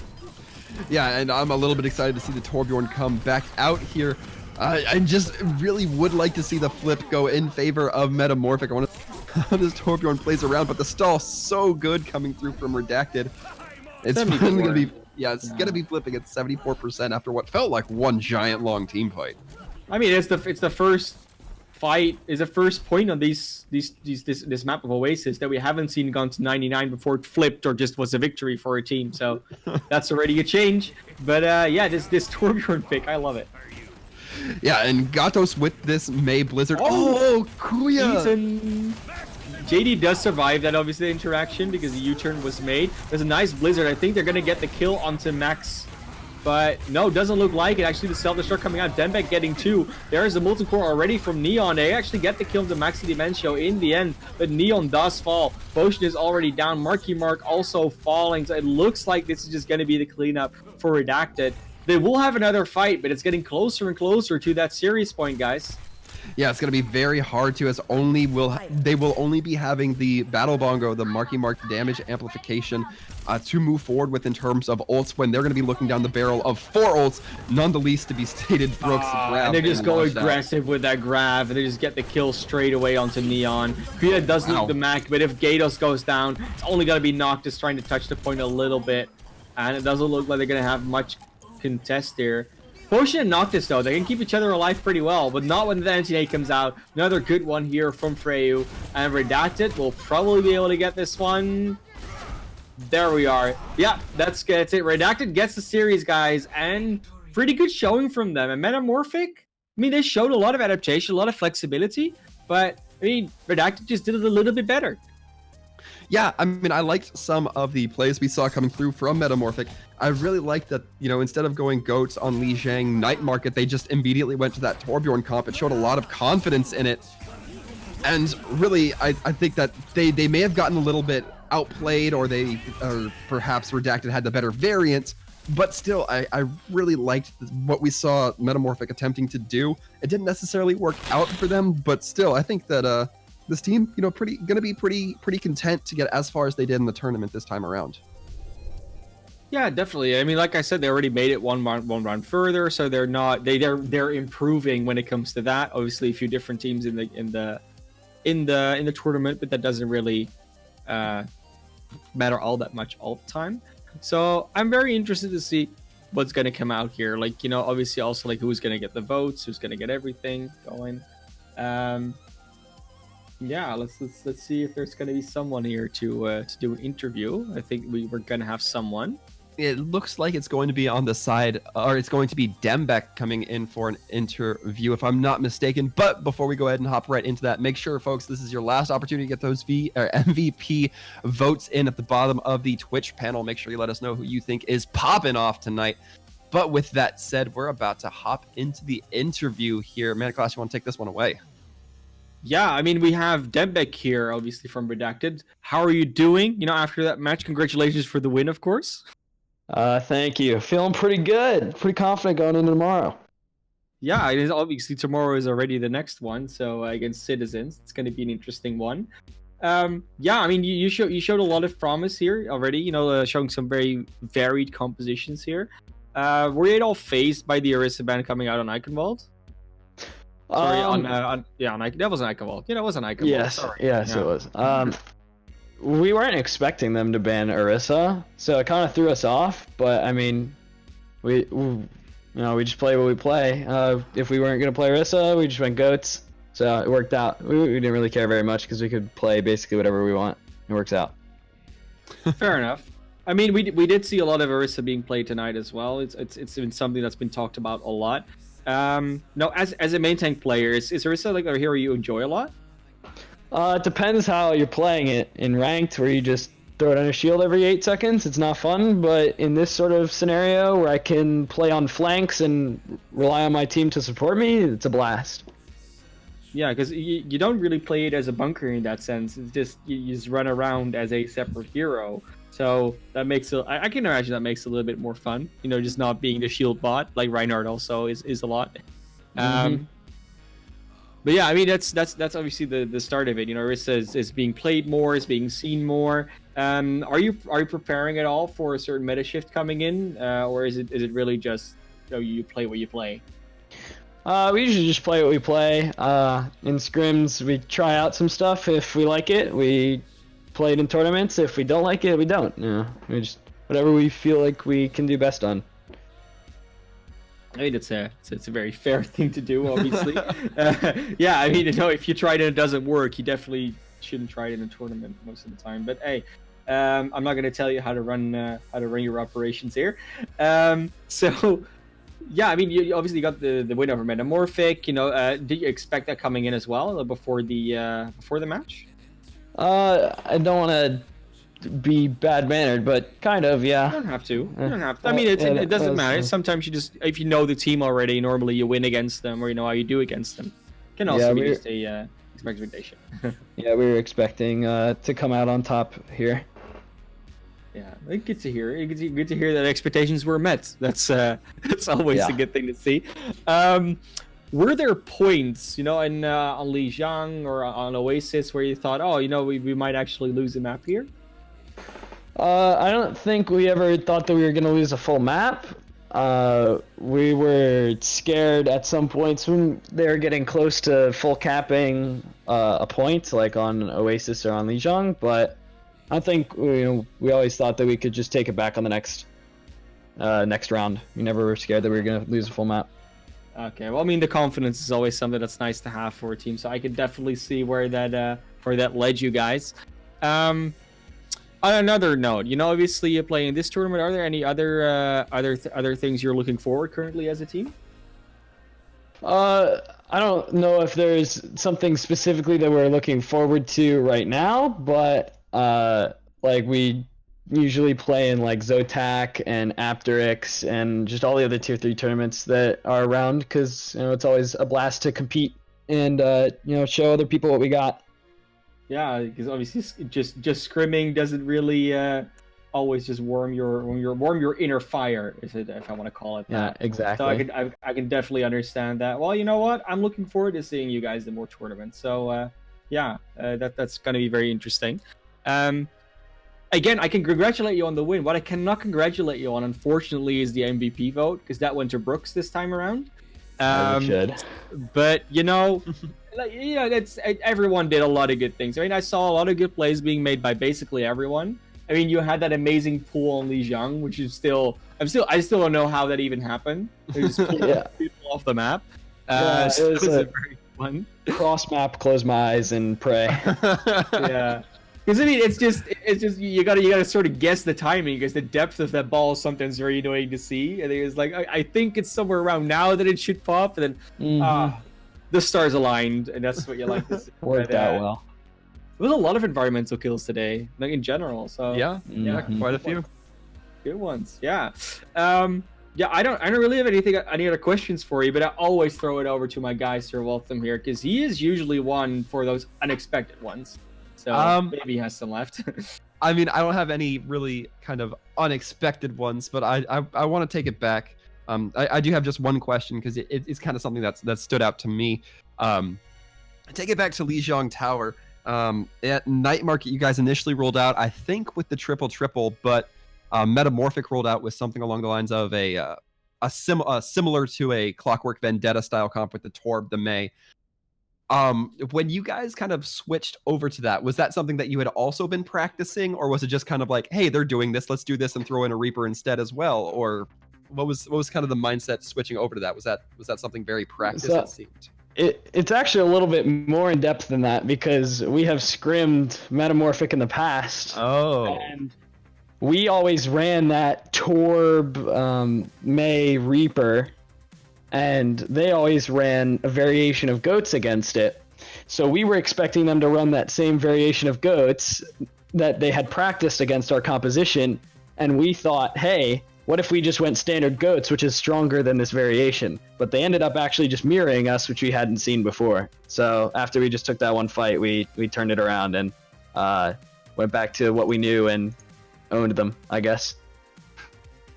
Yeah, and I'm a little bit excited to see the Torbjorn come back out here. I just really would like to see the flip go in favor of MetaMorphic. I want to see how this Torbjorn plays around, but the stall so good coming through from Redacted. It's finally gonna be, it's gonna be flipping at 74% after what felt like one giant long team fight. I mean, it's the first fight, is the first point on this map of Oasis that we haven't seen gone to 99 before it flipped or just was a victory for a team. So that's already a change. But yeah, this Torbjorn pick, I love it. Yeah, and Gatos with this May Blizzard. Oh, Kuya! JD does survive that, obviously, interaction because the U-turn was made. There's a nice Blizzard. I think they're going to get the kill onto Max. But no, doesn't look like it. Actually, the self-destruct coming out. Dembek getting 2. There's the Molten Core already from Neon. They actually get the kill to Maxi Dimencio in the end. But Neon does fall. Potion is already down. Marky Mark also falling. So it looks like this is just going to be the cleanup for Redacted. They will have another fight, but it's getting closer and closer to that series point, guys. Yeah, it's going to be very hard to, as they will only be having the Battle Bongo, the Marky Mark damage amplification to move forward with in terms of ults when they're going to be looking down the barrel of 4 ults, none the least to be stated Brooks grab. And they just go aggressive with that grab, and they just get the kill straight away onto Neon. Kuya does loot the Mac, but if Gatos goes down, it's only going to be Noctis trying to touch the point a little bit, and it doesn't look like they're going to have much contest here. Potion and Noctis, though, they can keep each other alive pretty well, but not when the anti-nade comes out. Another good one here from Freyu. And Redacted will probably be able to get this one. There we are. Yeah, that's it. Redacted gets the series, guys, and pretty good showing from them. And MetaMorphic, I mean, they showed a lot of adaptation, a lot of flexibility, but, I mean, Redacted just did it a little bit better. Yeah, I mean, I liked some of the plays we saw coming through from MetaMorphic. I really liked that, you know, instead of going goats on Li Zhang Night Market, they just immediately went to that Torbjorn comp. It showed a lot of confidence in it. And really, I think that they may have gotten a little bit outplayed, or perhaps Redacted had the better variant. But still, I really liked what we saw MetaMorphic attempting to do. It didn't necessarily work out for them, but still, I think that this team, you know, gonna be pretty content to get as far as they did in the tournament this time around. Yeah, definitely. I mean, like I said, they already made it one round further, so they're improving when it comes to that. Obviously, a few different teams in the tournament, but that doesn't really matter all that much all the time. So I'm very interested to see what's going to come out here. Like, you know, obviously also like who's going to get the votes, who's going to get everything going. Yeah, let's see if there's going to be someone here to do an interview. I think we're going to have someone. It looks like it's going to be on the side, or it's going to be Dembeck coming in for an interview, if I'm not mistaken. But before we go ahead and hop right into that, make sure, folks, this is your last opportunity to get those MVP votes in at the bottom of the Twitch panel. Make sure you let us know who you think is popping off tonight. But with that said, we're about to hop into the interview here. Man, Class, you want to take this one away? Yeah, I mean, we have Dembeck here, obviously from Redacted. How are you doing? You know, after that match, congratulations for the win, of course. Thank you. Feeling pretty good. Pretty confident going into tomorrow. Yeah, it is obviously tomorrow is already the next one. So against Citizens, it's going to be an interesting one. Yeah, I mean, you showed a lot of promise here already. You know, showing some very varied compositions here. Were you at all phased by the Orisa ban coming out on Eichenwald? Sorry, that wasn't Eichenwald. Yeah, that wasn't Eichenwald. Yes, sorry. yes, it was. We weren't expecting them to ban Orisa, so it kind of threw us off. But I mean, we just play what we play. If we weren't gonna play Orisa, we just went goats. So it worked out. We didn't really care very much because we could play basically whatever we want. It works out. Fair enough. I mean, we did see a lot of Orisa being played tonight as well. It's been something that's been talked about a lot. No, as a main tank player, is Orisa like a hero you enjoy a lot? It depends how you're playing it. In ranked, where you just throw it on a shield every 8 seconds, it's not fun. But in this sort of scenario where I can play on flanks and rely on my team to support me, it's a blast. Yeah, because you don't really play it as a bunker in that sense. It's just you just run around as a separate hero. So that makes it. I can imagine that makes it a little bit more fun. You know, just not being the shield bot like Reinhardt also is a lot. But yeah, I mean that's obviously the start of it. You know, Orisa is being played more, is being seen more. Are you preparing at all for a certain meta shift coming in, or is it really just you play what you play? We usually just play what we play. In scrims, we try out some stuff. If we like it, we play it in tournaments. If we don't like it, we don't. You know, we just whatever we feel like we can do best on. I mean, it's a very fair thing to do, obviously. Yeah, I mean, you know, if you try it and it doesn't work, you definitely shouldn't try it in a tournament most of the time. But hey, I'm not going to tell you how to run your operations here. So, yeah, I mean, you obviously got the win over MetaMorphic. You know, did you expect that coming in as well before the match? I don't want to be bad mannered, but kind of, yeah. You don't have to. You don't have to. I mean, it doesn't matter. Sometimes you just, if you know the team already, normally you win against them, or you know how you do against them. It can also be just a expectation. Yeah, we were expecting to come out on top here. Yeah, good to hear. Good to hear that expectations were met. That's always a good thing to see. Were there points, you know, on Lijiang or on Oasis where you thought, oh, you know, we might actually lose a map here? I don't think we ever thought that we were going to lose a full map. We were scared at some points when they were getting close to full capping a point, like on Oasis or on Lijiang, but I think we always thought that we could just take it back on the next round. We never were scared that we were going to lose a full map. Okay, well, I mean, the confidence is always something that's nice to have for a team, so I could definitely see where that led you guys. On another note, you know, obviously you're playing this tournament. Are there any other things you're looking forward currently as a team? I don't know if there's something specifically that we're looking forward to right now, but like we usually play in like Zotac and Apteryx and just all the other tier 3 tournaments that are around, because it's always a blast to compete and show other people what we got. Yeah, because obviously just scrimming doesn't really always just warm your inner fire, if I want to call it that. Yeah, exactly. So I can definitely understand that. Well, you know what? I'm looking forward to seeing you guys in more tournaments. So yeah, that's going to be very interesting. Again, I can congratulate you on the win. What I cannot congratulate you on, unfortunately, is the MVP vote, because that went to Brooks this time around. As it should. But everyone did a lot of good things. I mean, I saw a lot of good plays being made by basically everyone. I mean, you had that amazing pull on Li Jiang, which is I still don't know how that even happened. They just pulled people off the map. It was very fun. Cross map, close my eyes, and pray. Yeah. Because I mean, it's just you gotta sort of guess the timing, because the depth of that ball is sometimes very annoying to see. And it's like I think it's somewhere around now that it should pop, and then the stars aligned, and that's what you like to see. Worked out well. There was a lot of environmental kills today, like in general. So yeah, quite a few good ones. Yeah. I don't really have any other questions for you, but I always throw it over to my guy Sir Waltham here, because he is usually one for those unexpected ones. So maybe he has some left. I mean, I don't have any really kind of unexpected ones, but I want to take it back. I do have just one question, because it's kind of something that stood out to me. Take it back to Li Jiang Tower. At Night Market, you guys initially rolled out, I think, with the triple, but MetaMorphic rolled out with something along the lines of similar to a Clockwork Vendetta style comp with the Torb, the Mei. When you guys kind of switched over to that, was that something that you had also been practicing, or was it just kind of like, hey, they're doing this, let's do this and throw in a Reaper instead as well? Or what was kind of the mindset switching over to that? Was that something very practiced, it seemed? It's actually a little bit more in depth than that, because we have scrimmed MetaMorphic in the past. Oh. And we always ran that Torb, Mei, Reaper, and they always ran a variation of goats against it. So we were expecting them to run that same variation of goats that they had practiced against our composition, and we thought, hey, what if we just went standard goats, which is stronger than this variation? But they ended up actually just mirroring us, which we hadn't seen before. So after we just took that one fight, we turned it around and went back to what we knew and owned them, I guess.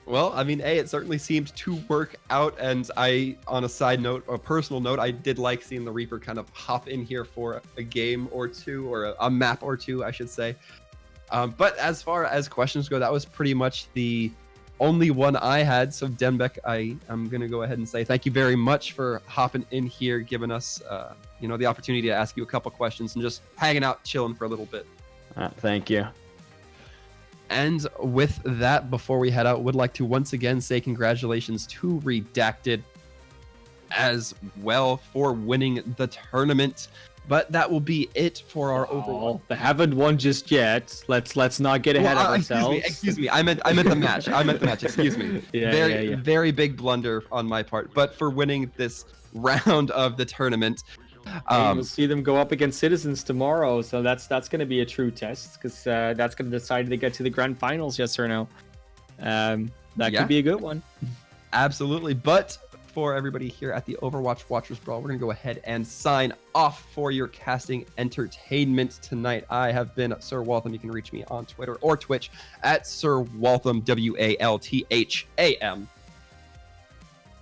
Well, I mean, it certainly seemed to work out, and on a side note, a personal note, I did like seeing the Reaper kind of hop in here for a game or two, or a map or two, I should say. But as far as questions go, that was pretty much the only one I had. So Denbeck, I am going to go ahead and say thank you very much for hopping in here, giving us the opportunity to ask you a couple questions and just hanging out, chilling for a little bit. Thank you. And with that, before we head out, would like to once again say congratulations to Redacted as well for winning the tournament. But that will be it for our overall. They haven't won just yet. Let's not get ahead of ourselves. Excuse me. I meant the match. Excuse me. Very big blunder on my part. But for winning this round of the tournament. We'll see them go up against Citizens tomorrow, so that's going to be a true test, because that's going to decide if they get to the grand finals, yes or no. That could be a good one. Absolutely. But for everybody here at the Overwatch Watchers Brawl, we're going to go ahead and sign off for your casting entertainment tonight. I have been Sir Waltham. You can reach me on Twitter or Twitch at Sir Waltham, WALTHAM.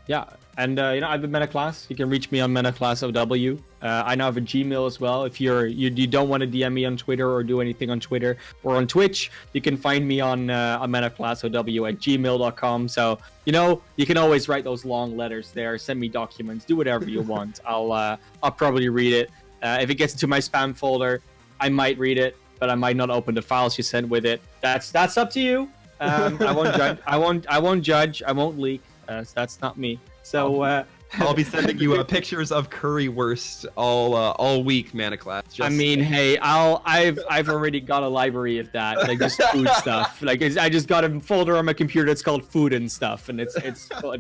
Yeah, and I've been MetaClass. You can reach me on MetaClass OW. I now have a Gmail as well. If you don't want to DM me on Twitter or do anything on Twitter or on Twitch, you can find me on MetaClassOW@gmail.com. So you can always write those long letters there. Send me documents. Do whatever you want. I'll probably read it. If it gets into my spam folder, I might read it, but I might not open the files you sent with it. That's up to you. I won't judge. I won't judge. I won't leak. That's not me. So I'll be sending you pictures of currywurst all week, MetaClass. I mean, hey, I've already got a library of that, like just food stuff. Like I just got a folder on my computer that's called food and stuff, and it's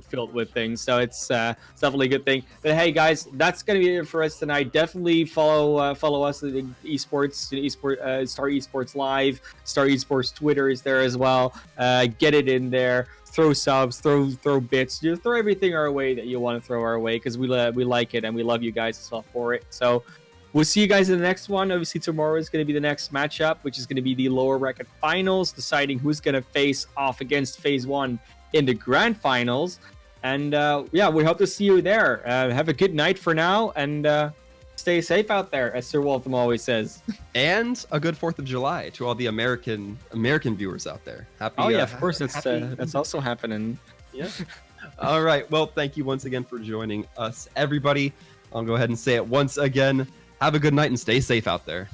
filled with things. So it's definitely a good thing. But hey, guys, that's gonna be it for us tonight. Definitely follow us at eSports, Star Esports Live, Star Esports Twitter is there as well. Get it in there. Throw subs, throw bits, just throw everything our way that you want to throw our way, because we like it and we love you guys as well for it. So we'll see you guys in the next one. Obviously tomorrow is going to be the next matchup, which is going to be the lower bracket finals, deciding who's going to face off against Phase 1 in the grand finals. And we hope to see you there. Have a good night for now, and Stay safe out there, as Sir Waltham always says. And a good 4th of July to all the American viewers out there. Happy. Oh yeah, of course. happy- That's also happening. Yeah. All right. Well, thank you once again for joining us, everybody. I'll go ahead and say it once again. Have a good night and stay safe out there.